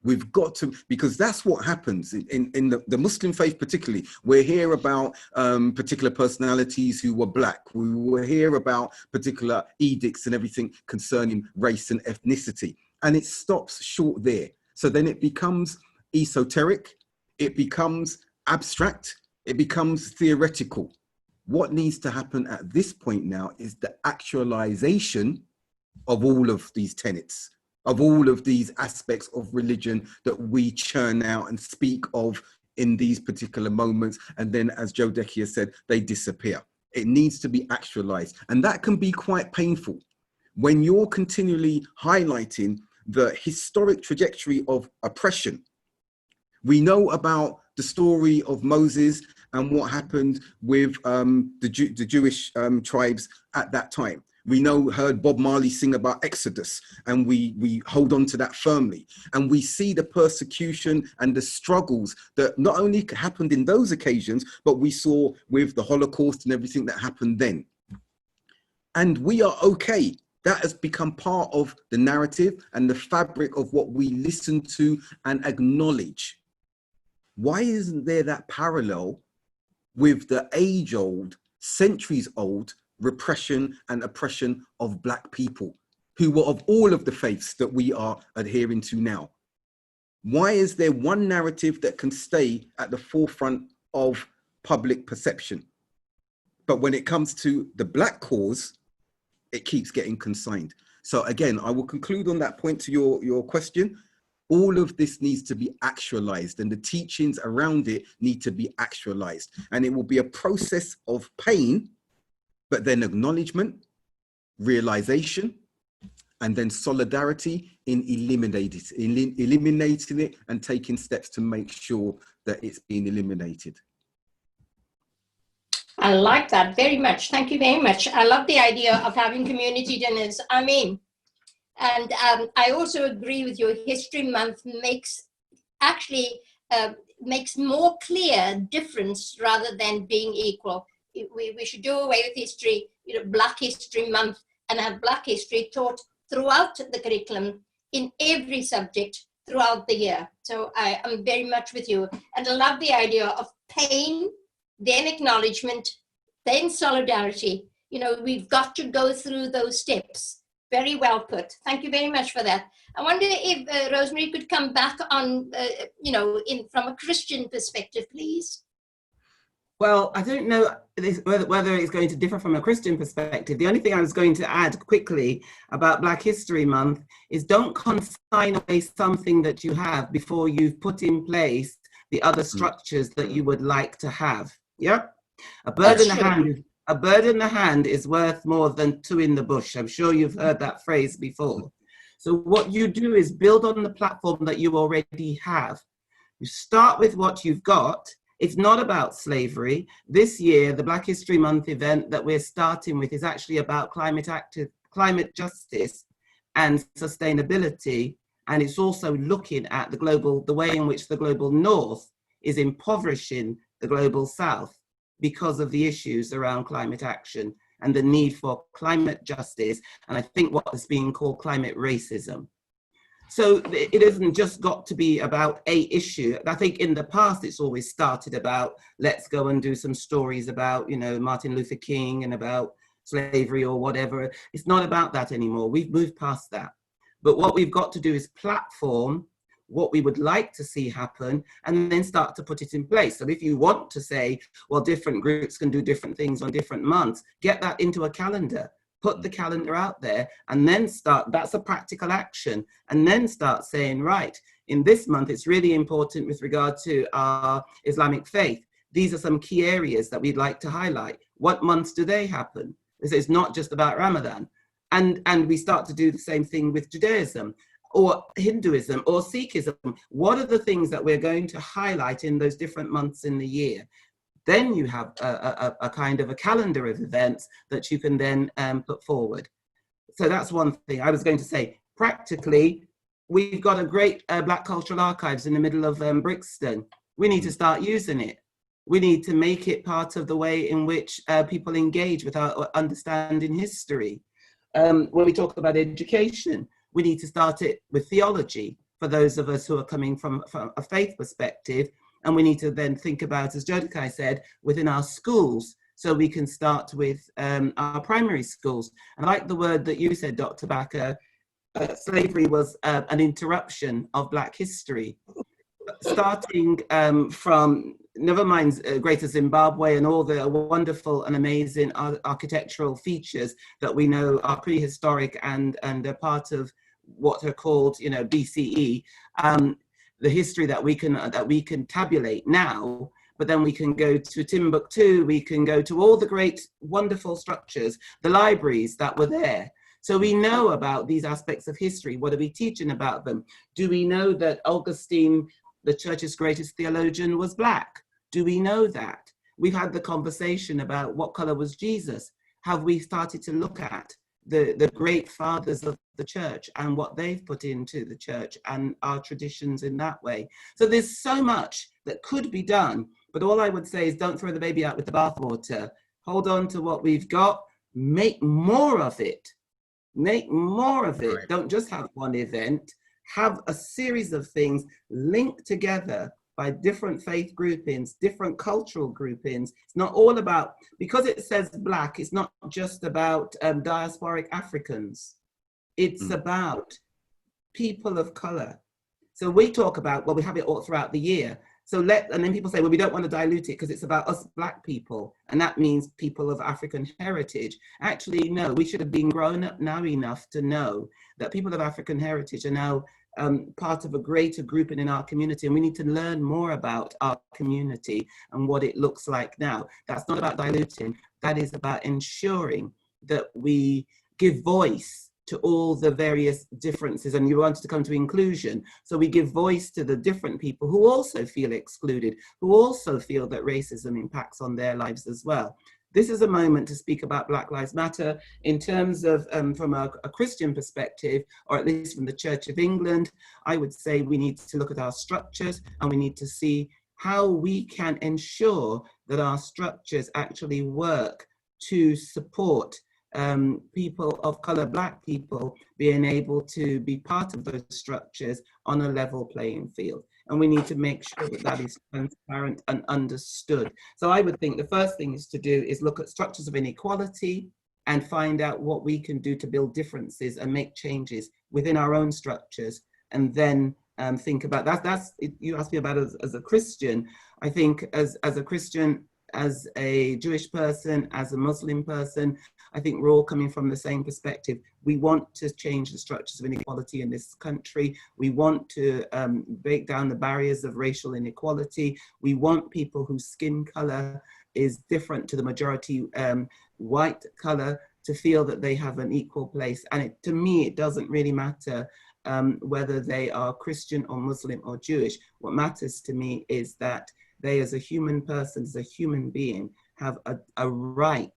We've got to, because that's what happens in the Muslim faith particularly. We're here about particular personalities who were Black. We will hear about particular edicts and everything concerning race and ethnicity. And it stops short there. So then it becomes esoteric, it becomes abstract, it becomes theoretical. What needs to happen at this point now is the actualization of all of these tenets, of all of these aspects of religion that we churn out and speak of in these particular moments. And then, as Jodeci has said, they disappear. It needs to be actualized. And that can be quite painful when you're continually highlighting the historic trajectory of oppression. We know about the story of Moses and what happened with the Jewish tribes at that time. We heard Bob Marley sing about Exodus, and we hold on to that firmly. And we see the persecution and the struggles that not only happened in those occasions, but we saw with the Holocaust and everything that happened then. And we are okay. That has become part of the narrative and the fabric of what we listen to and acknowledge. Why isn't there that parallel with the age-old, centuries-old repression and oppression of Black people who were of all of the faiths that we are adhering to now? Why is there one narrative that can stay at the forefront of public perception, but when it comes to the Black cause, it keeps getting consigned? So again, I will conclude on that point to your question. All of this needs to be actualized, and the teachings around it need to be actualized. And it will be a process of pain, but then acknowledgement, realization, and then solidarity in eliminating it and taking steps to make sure that it's being eliminated. I like that very much. Thank you very much. I love the idea of having community dinners. And I also agree with you. History Month makes more clear difference rather than being equal. We should do away with history, Black History Month, and have Black history taught throughout the curriculum in every subject throughout the year. So I am very much with you. And I love the idea of pain, then acknowledgement, then solidarity. We've got to go through those steps. Very well put. Thank you very much for that. I wonder if Rosemarie could come back on, from a Christian perspective, please. Well, I don't know whether it's going to differ from a Christian perspective. The only thing I was going to add quickly about Black History Month is don't consign away something that you have before you've put in place the other structures that you would like to have. Yeah? A bird in the hand is worth more than two in the bush. I'm sure you've heard that phrase before. So what you do is build on the platform that you already have. You start with what you've got. It's not about slavery. This year, the Black History Month event that we're starting with is actually about climate justice and sustainability. And it's also looking at the way in which the global North is impoverishing the global South because of the issues around climate action and the need for climate justice, and I think what is being called climate racism. So it hasn't just got to be about a issue. I think in the past it's always started about, let's go and do some stories about, Martin Luther King and about slavery or whatever. It's not about that anymore. We've moved past that. But what we've got to do is platform what we would like to see happen, and then start to put it in place. So if you want to say, well, different groups can do different things on different months, get that into a calendar, put the calendar out there, and then start, that's a practical action, and then start saying, right, in this month, it's really important with regard to our Islamic faith. These are some key areas that we'd like to highlight. What months do they happen? It's not just about Ramadan. And we start to do the same thing with Judaism or Hinduism or Sikhism. What are the things that we're going to highlight in those different months in the year? Then you have a kind of a calendar of events that you can then put forward. So that's one thing I was going to say. Practically, we've got a great Black cultural archives in the middle of Brixton. We need to start using it. We need to make it part of the way in which people engage with our understanding history. When we talk about education, we need to start it with theology for those of us who are coming from a faith perspective. And we need to then think about, as Jodeci said, within our schools, so we can start with our primary schools. I like the word that you said, Dr. Bakker, slavery was an interruption of Black history. Starting from, never mind Greater Zimbabwe and all the wonderful and amazing architectural features that we know are prehistoric and are part of what are called, you know, BCE. The history that we can tabulate now, but then we can go to Timbuktu, we can go to all the great, wonderful structures, the libraries that were there. So we know about these aspects of history. What are we teaching about them? Do we know that Augustine, the church's greatest theologian, was Black? Do we know that? We've had the conversation about what color was Jesus. Have we started to look at the great fathers of the church and what they've put into the church and our traditions in that way? So there's so much that could be done, but all I would say is don't throw the baby out with the bathwater. Hold on to what we've got, make more of it. Make more of it. Right. Don't just have one event, have a series of things linked together by different faith groupings, different cultural groupings. It's not all about, because it says Black, it's not just about diasporic Africans. It's about people of color. So we talk about, well, we have it all throughout the year. So and then people say, well, we don't want to dilute it because it's about us Black people. And that means people of African heritage. Actually, no, we should have been grown up now enough to know that people of African heritage are now part of a greater grouping in our community, and we need to learn more about our community and what it looks like now. That's not about diluting, that is about ensuring that we give voice to all the various differences, and you wanted to come to inclusion. So we give voice to the different people who also feel excluded, who also feel that racism impacts on their lives as well. This is a moment to speak about Black Lives Matter in terms of, from a Christian perspective, or at least from the Church of England. I would say we need to look at our structures and we need to see how we can ensure that our structures actually work to support people of color, Black people, being able to be part of those structures on a level playing field. And we need to make sure that that is transparent and understood. So I would think the first thing is to do is look at structures of inequality and find out what we can do to build differences and make changes within our own structures. And then think about that. You asked me about as a Christian. I think as a Christian, as a Jewish person, as a Muslim person, I think we're all coming from the same perspective. We want to change the structures of inequality in this country. We want to break down the barriers of racial inequality. We want people whose skin color is different to the majority white color to feel that they have an equal place. And to me, it doesn't really matter whether they are Christian or Muslim or Jewish. What matters to me is that they, as a human person, as a human being, have a right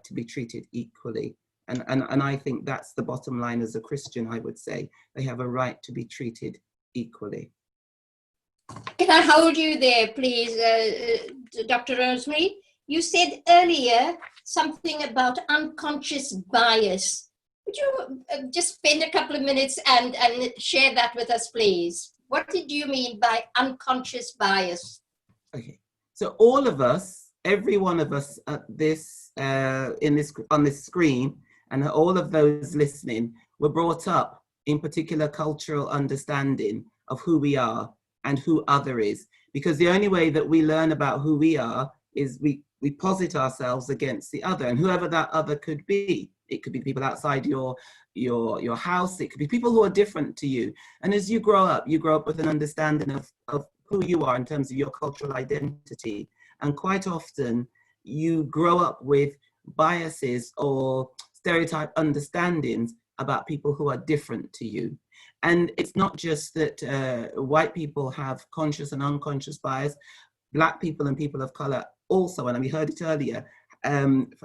to be treated equally. And I think that's the bottom line as a Christian, I would say. They have a right to be treated equally. Can I hold you there, please, Dr. Rosemarie? You said earlier something about unconscious bias. Would you just spend a couple of minutes and share that with us, please? What did you mean by unconscious bias? Okay, so all of us, every one of us at this, on this screen, and all of those listening, were brought up in particular cultural understanding of who we are and who other is. Because the only way that we learn about who we are is we posit ourselves against the other, and whoever that other could be. It could be people outside your house. It could be people who are different to you. And as you grow up with an understanding of who you are in terms of your cultural identity. And quite often you grow up with biases or stereotype understandings about people who are different to you. And it's not just that white people have conscious and unconscious bias. Black people and people of color also, and we heard it earlier,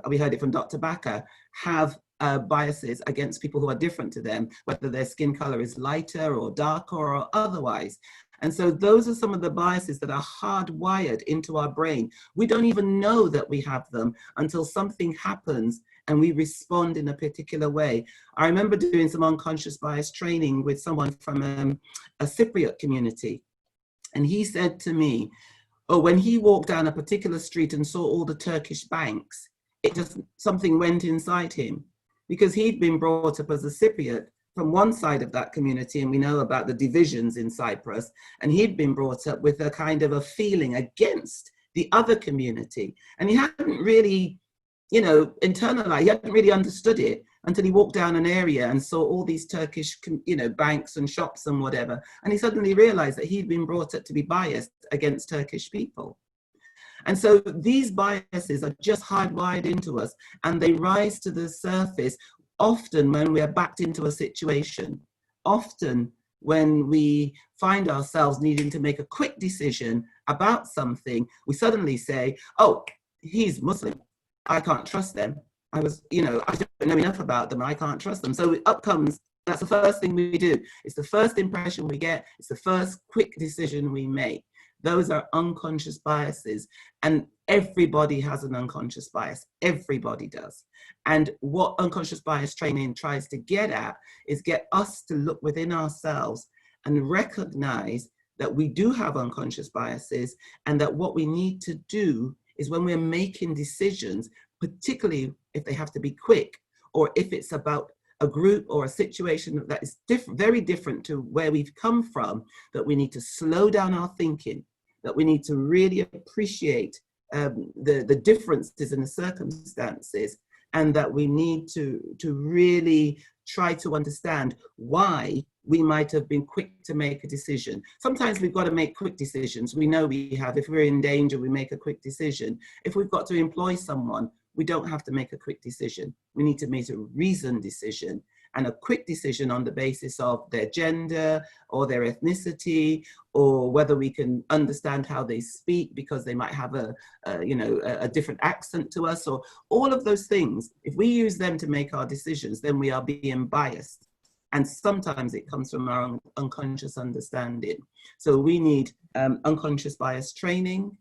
we heard it from Dr. Bakker, have biases against people who are different to them, whether their skin color is lighter or darker or otherwise. And so those are some of the biases that are hardwired into our brain. We don't even know that we have them until something happens and we respond in a particular way. I remember doing some unconscious bias training with someone from a Cypriot community. And he said to me, oh, when he walked down a particular street and saw all the Turkish banks, something went inside him, because he'd been brought up as a Cypriot from one side of that community, and we know about the divisions in Cyprus, and he'd been brought up with a kind of a feeling against the other community. And he hadn't really, internalized, he hadn't really understood it until he walked down an area and saw all these Turkish, banks and shops and whatever. And he suddenly realized that he'd been brought up to be biased against Turkish people. And so these biases are just hardwired into us, and they rise to the surface often when we are backed into a situation, often when we find ourselves needing to make a quick decision about something. We suddenly say, oh, he's Muslim, I can't trust them. I don't know enough about them, I can't trust them. So up comes, that's the first thing we do. It's the first impression we get. It's the first quick decision we make. Those are unconscious biases, and everybody has an unconscious bias. Everybody does. And what unconscious bias training tries to get at is get us to look within ourselves and recognize that we do have unconscious biases, and that what we need to do is, when we're making decisions, particularly if they have to be quick, or if it's about a group or a situation that is very different to where we've come from, that we need to slow down our thinking, that we need to really appreciate the differences in the circumstances, and that we need to really try to understand why we might have been quick to make a decision. Sometimes we've got to make quick decisions. We know we have. If we're in danger, we make a quick decision. If we've got to employ someone, we don't have to make a quick decision. We need to make a reasoned decision, and a quick decision on the basis of their gender or their ethnicity, or whether we can understand how they speak because they might have a different accent to us, or all of those things. If we use them to make our decisions, then we are being biased. And sometimes it comes from our unconscious understanding. So we need unconscious bias training,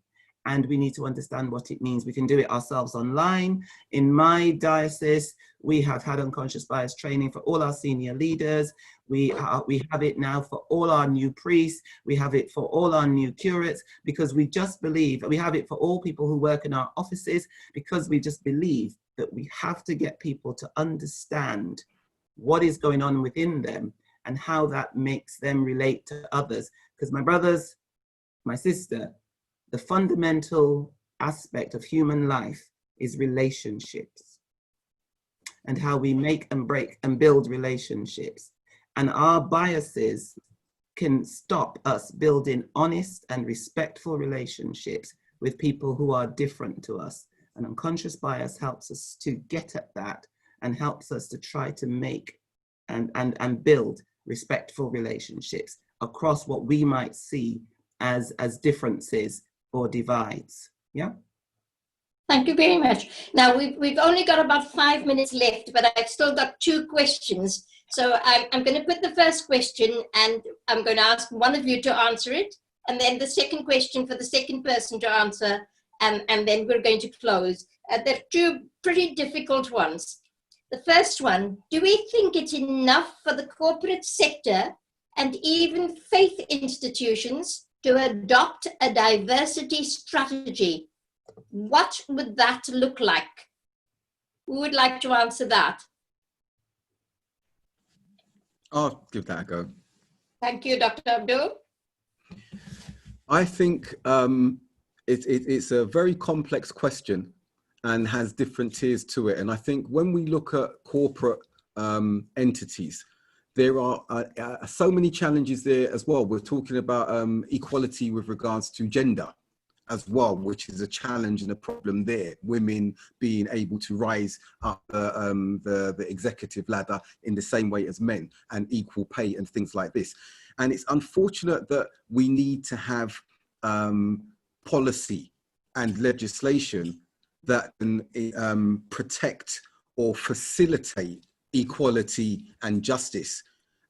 and we need to understand what it means. We can do it ourselves online. In my diocese, we have had unconscious bias training for all our senior leaders. We have it now for all our new priests. We have it for all our new curates, because we just believe, we have it for all people who work in our offices, because we just believe that we have to get people to understand what is going on within them and how that makes them relate to others. Because my brothers, my sister, the fundamental aspect of human life is relationships, and how we make and break and build relationships. And our biases can stop us building honest and respectful relationships with people who are different to us. And unconscious bias helps us to get at that, and helps us to try to make and build respectful relationships across what we might see as differences or divides. Yeah. Thank you very much. Now we've only got about 5 minutes left, but I've still got 2 questions. So I'm going to put the first question, and I'm going to ask one of you to answer it, and then the second question for the second person to answer, and then we're going to close. They're 2 pretty difficult ones. The first one: do we think it's enough for the corporate sector and even faith institutions to adopt a diversity strategy? What would that look like? Who would like to answer that? I'll give that a go. Thank you, Dr. Abdul. I think it's a very complex question and has different tiers to it. And I think when we look at corporate entities, there are so many challenges there as well. We're talking about equality with regards to gender as well, which is a challenge and a problem there. Women being able to rise up the executive ladder in the same way as men, and equal pay and things like this. And it's unfortunate that we need to have policy and legislation that can protect or facilitate equality and justice.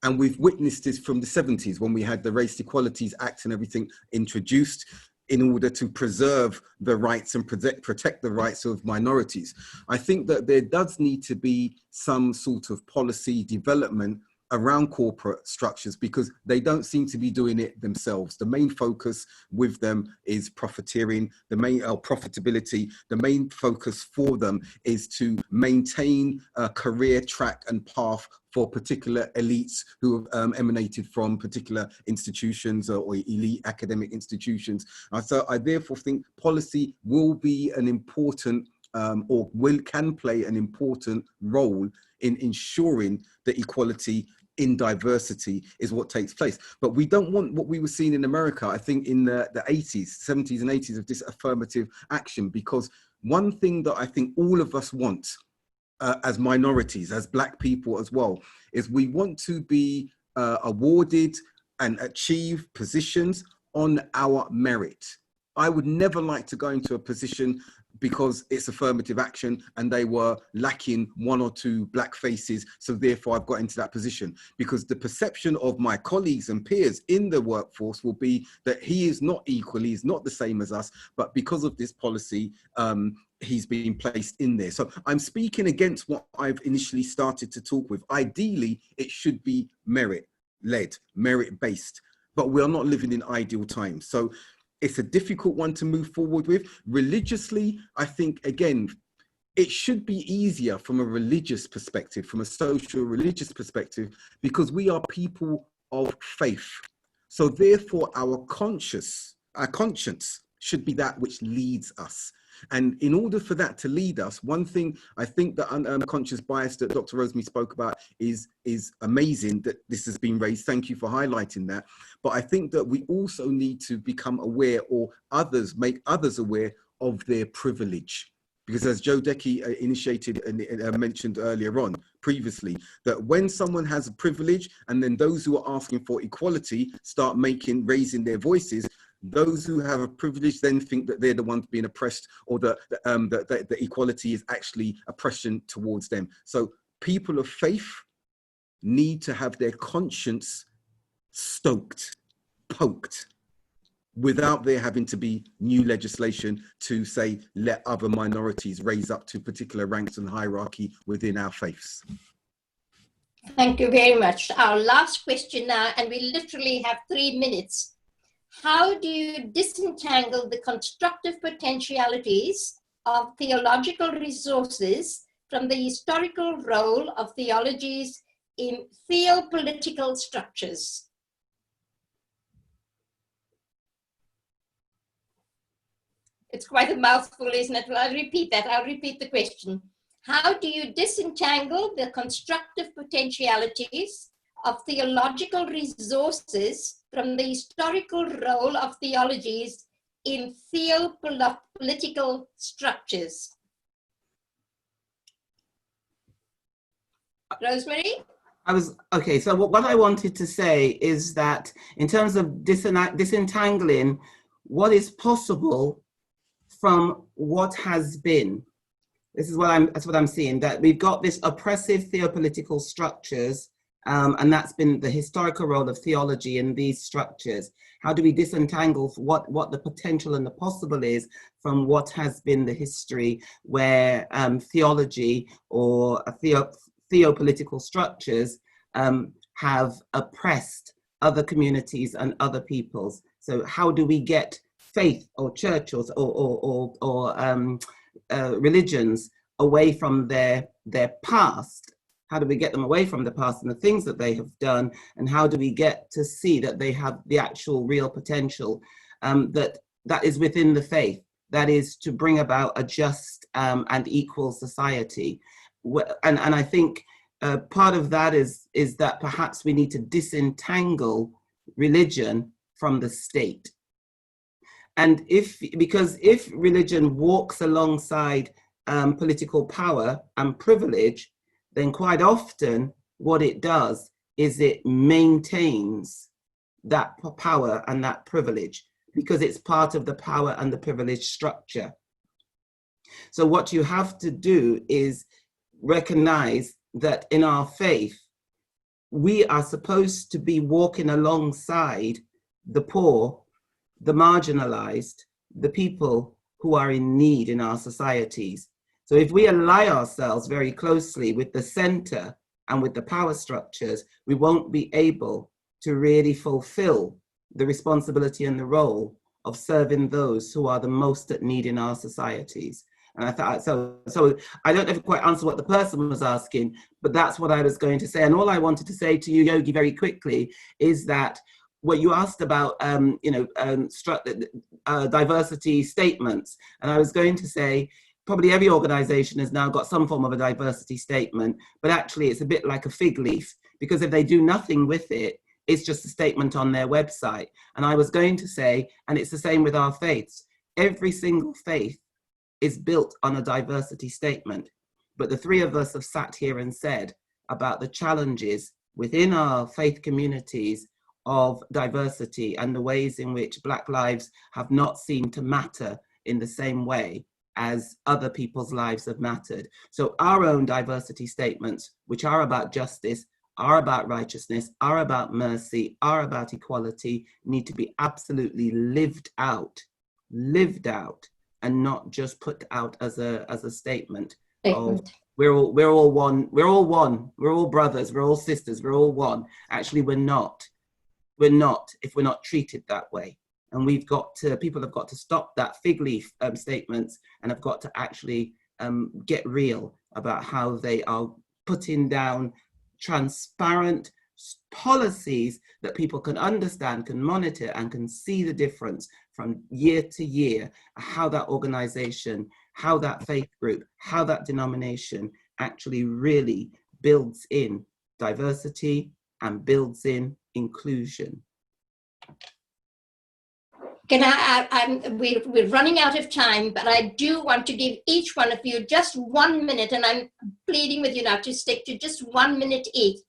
And we've witnessed this from the 70s when we had the Race Equalities Act and everything introduced in order to preserve the rights and protect the rights of minorities. I think that there does need to be some sort of policy development around corporate structures, because they don't seem to be doing it themselves. The main focus with them is profiteering, the main profitability. The main focus for them is to maintain a career track and path for particular elites who have emanated from particular institutions or elite academic institutions. So I therefore think policy will be an important can play an important role in ensuring that equality in diversity is what takes place. But we don't want what we were seeing in America, I think in the 80s, 70s and 80s, of this affirmative action, because one thing that I think all of us want as minorities, as Black people as well, is we want to be awarded and achieve positions on our merit. I would never like to go into a position because it's affirmative action and they were lacking one or two Black faces, so therefore I've got into that position. Because the perception of my colleagues and peers in the workforce will be that he is not equal, he's not the same as us, but because of this policy, he's being placed in there. So I'm speaking against what I've initially started to talk with. Ideally, it should be merit-led, merit-based, but we are not living in ideal times. So it's a difficult one to move forward with. Religiously, I think, again, it should be easier from a religious perspective, from a social religious perspective, because we are people of faith. So therefore, our conscience should be that which leads us. And in order for that to lead us, one thing I think that unconscious bias that Dr. Rosemarie spoke about is amazing that this has been raised. Thank you for highlighting that. But I think that we also need to become aware, or make others aware of their privilege. Because as Jodeci initiated and mentioned earlier on previously, that when someone has a privilege and then those who are asking for equality start raising their voices, those who have a privilege then think that they're the ones being oppressed, or that the equality is actually oppression towards them. So people of faith need to have their conscience stoked, poked, without there having to be new legislation to say, let other minorities raise up to particular ranks and hierarchy within our faiths. Thank you very much. Our last question now, and we literally have 3 minutes. How do you disentangle the constructive potentialities of theological resources from the historical role of theologies in theopolitical structures? It's quite a mouthful, isn't it? Well, I'll repeat that. I'll repeat the question. How do you disentangle the constructive potentialities of theological resources from the historical role of theologies in theopolitical structures? Rosemarie? Okay, so what I wanted to say is that in terms of disentangling what is possible from what has been, that's what I'm seeing, that we've got this oppressive theopolitical structures, and that's been the historical role of theology in these structures. How do we disentangle what the potential and the possible is from what has been the history where theology or theopolitical structures have oppressed other communities and other peoples? So how do we get faith or churches or religions away from their past How do we get them away from the past and the things that they have done? And how do we get to see that they have the actual real potential that is within the faith, that is to bring about a just and equal society? And I think part of that is that perhaps we need to disentangle religion from the state. And because if religion walks alongside political power and privilege, then quite often what it does is it maintains that power and that privilege, because it's part of the power and the privilege structure. So what you have to do is recognize that in our faith, we are supposed to be walking alongside the poor, the marginalized, the people who are in need in our societies. So if we ally ourselves very closely with the center and with the power structures, we won't be able to really fulfill the responsibility and the role of serving those who are the most at need in our societies. And I thought, so I don't ever quite answer what the person was asking, but that's what I was going to say. And all I wanted to say to you, Yogi, very quickly, is that what you asked about, diversity statements. And I was going to say, probably every organization has now got some form of a diversity statement, but actually it's a bit like a fig leaf, because if they do nothing with it, it's just a statement on their website. And I was going to say, and it's the same with our faiths, every single faith is built on a diversity statement. But the three of us have sat here and said about the challenges within our faith communities of diversity and the ways in which Black lives have not seemed to matter in the same way as other people's lives have mattered. So our own diversity statements, which are about justice, are about righteousness, are about mercy, are about equality, need to be absolutely lived out, and not just put out as a statement of we're all one, we're all brothers, we're all sisters, we're all one. Actually, we're not if we're not treated that way. And people have got to stop that fig leaf statements and have got to actually get real about how they are putting down transparent policies that people can understand, can monitor, and can see the difference from year to year, how that organization, how that faith group, how that denomination actually really builds in diversity and builds in inclusion. We're running out of time, but I do want to give each one of you just 1 minute, and I'm pleading with you now to stick to just 1 minute each.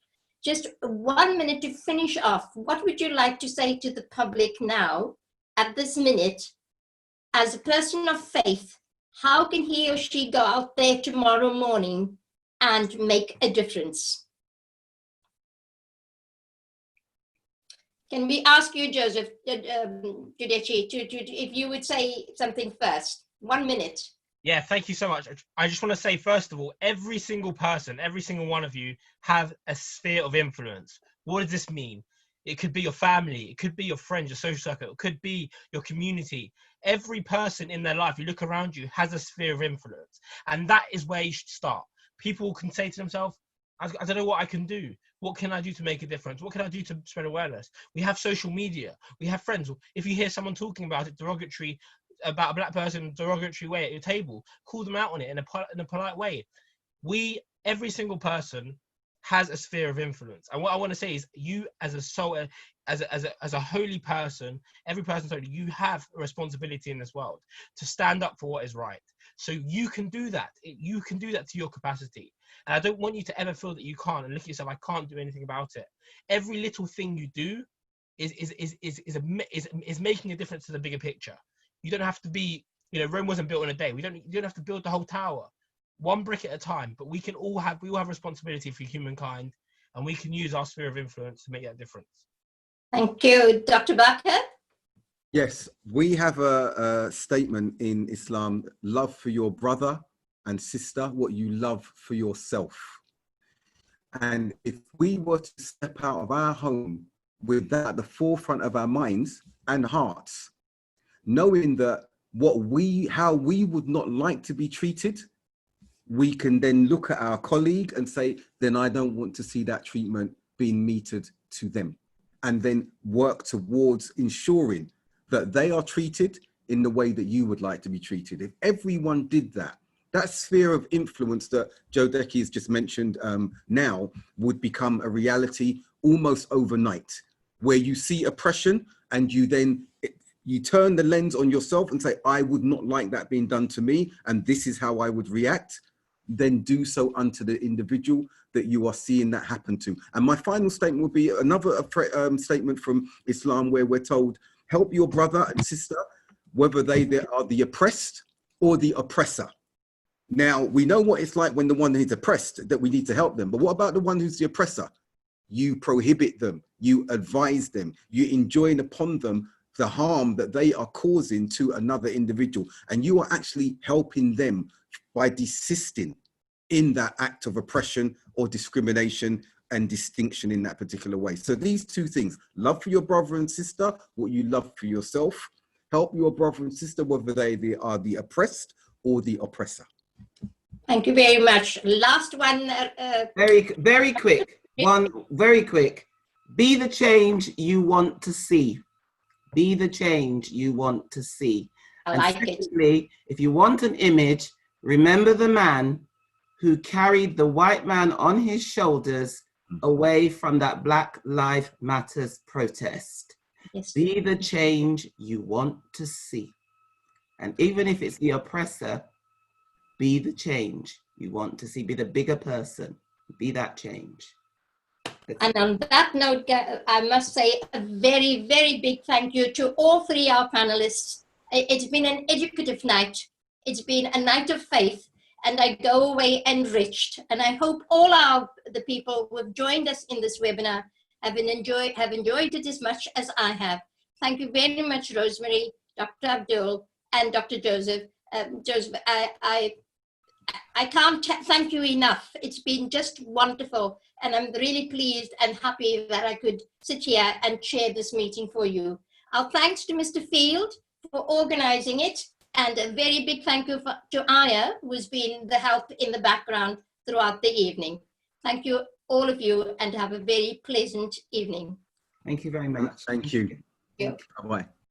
Just 1 minute to finish off. What would you like to say to the public now, at this minute, as a person of faith? How can he or she go out there tomorrow morning and make a difference? Can we ask you, Joseph, Jodeci, if you would say something first? 1 minute. Yeah, thank you so much. I just want to say, first of all, every single person, every single one of you have a sphere of influence. What does this mean? It could be your family, it could be your friends, your social circle, it could be your community. Every person in their life, you look around you, has a sphere of influence. And that is where you should start. People can say to themselves, I don't know what I can do. What can I do to make a difference? What can I do to spread awareness? We have social media. We have friends. If you hear someone talking about it derogatory, about a Black person in a derogatory way at your table, call them out on it in a polite way. Every single person has a sphere of influence. And what I want to say is, you as a soul, as a holy person, every person, you have a responsibility in this world to stand up for what is right. So you can do that. You can do that to your capacity. And I don't want you to ever feel that you can't and look at yourself, I can't do anything about it. Every little thing you do is making a difference to the bigger picture. You don't have to be, Rome wasn't built in a day. You don't have to build the whole tower, one brick at a time. But we all have responsibility for humankind, and we can use our sphere of influence to make that difference. Thank you, Dr. Barker. Yes, we have a statement in Islam: love for your brother and sister what you love for yourself. And if we were to step out of our home with that at the forefront of our minds and hearts, knowing that how we would not like to be treated, we can then look at our colleague and say, then I don't want to see that treatment being meted to them, and then work towards ensuring that they are treated in the way that you would like to be treated. If everyone did that, that sphere of influence that Jodeci has just mentioned now would become a reality almost overnight, where you see oppression and you then you turn the lens on yourself and say, I would not like that being done to me, and this is how I would react. Then do so unto the individual that you are seeing that happen to. And my final statement would be another statement from Islam, where we're told, help your brother and sister, whether they are the oppressed or the oppressor. Now, we know what it's like when the one is oppressed, that we need to help them. But what about the one who's the oppressor? You prohibit them, you advise them, you enjoin upon them the harm that they are causing to another individual. And you are actually helping them by desisting in that act of oppression or discrimination and distinction in that particular way. So these two things, love for your brother and sister, what you love for yourself, help your brother and sister, whether they are the oppressed or the oppressor. Thank you very much. Last one. Very quick. One very quick. Be the change you want to see. Be the change you want to see. I like it. If you want an image, remember the man who carried the white man on his shoulders away from that Black Lives Matters protest. Yes. Be the change you want to see. And even if it's the oppressor, be the change you want to see. Be the bigger person. Be that change. And on that note, I must say a very, very big thank you to all three of our panelists. It's been an educative night. It's been a night of faith, and I go away enriched. And I hope all the people who have joined us in this webinar have enjoyed it as much as I have. Thank you very much, Rosemarie, Dr. Abdul, and Dr. Joseph. Joseph, I can't thank you enough. It's been just wonderful. And I'm really pleased and happy that I could sit here and chair this meeting for you. Our thanks to Mr. Field for organizing it. And a very big thank you to Aya, who's been the help in the background throughout the evening. Thank you, all of you, and have a very pleasant evening. Thank you very much. Thank you. Yeah. Bye-bye.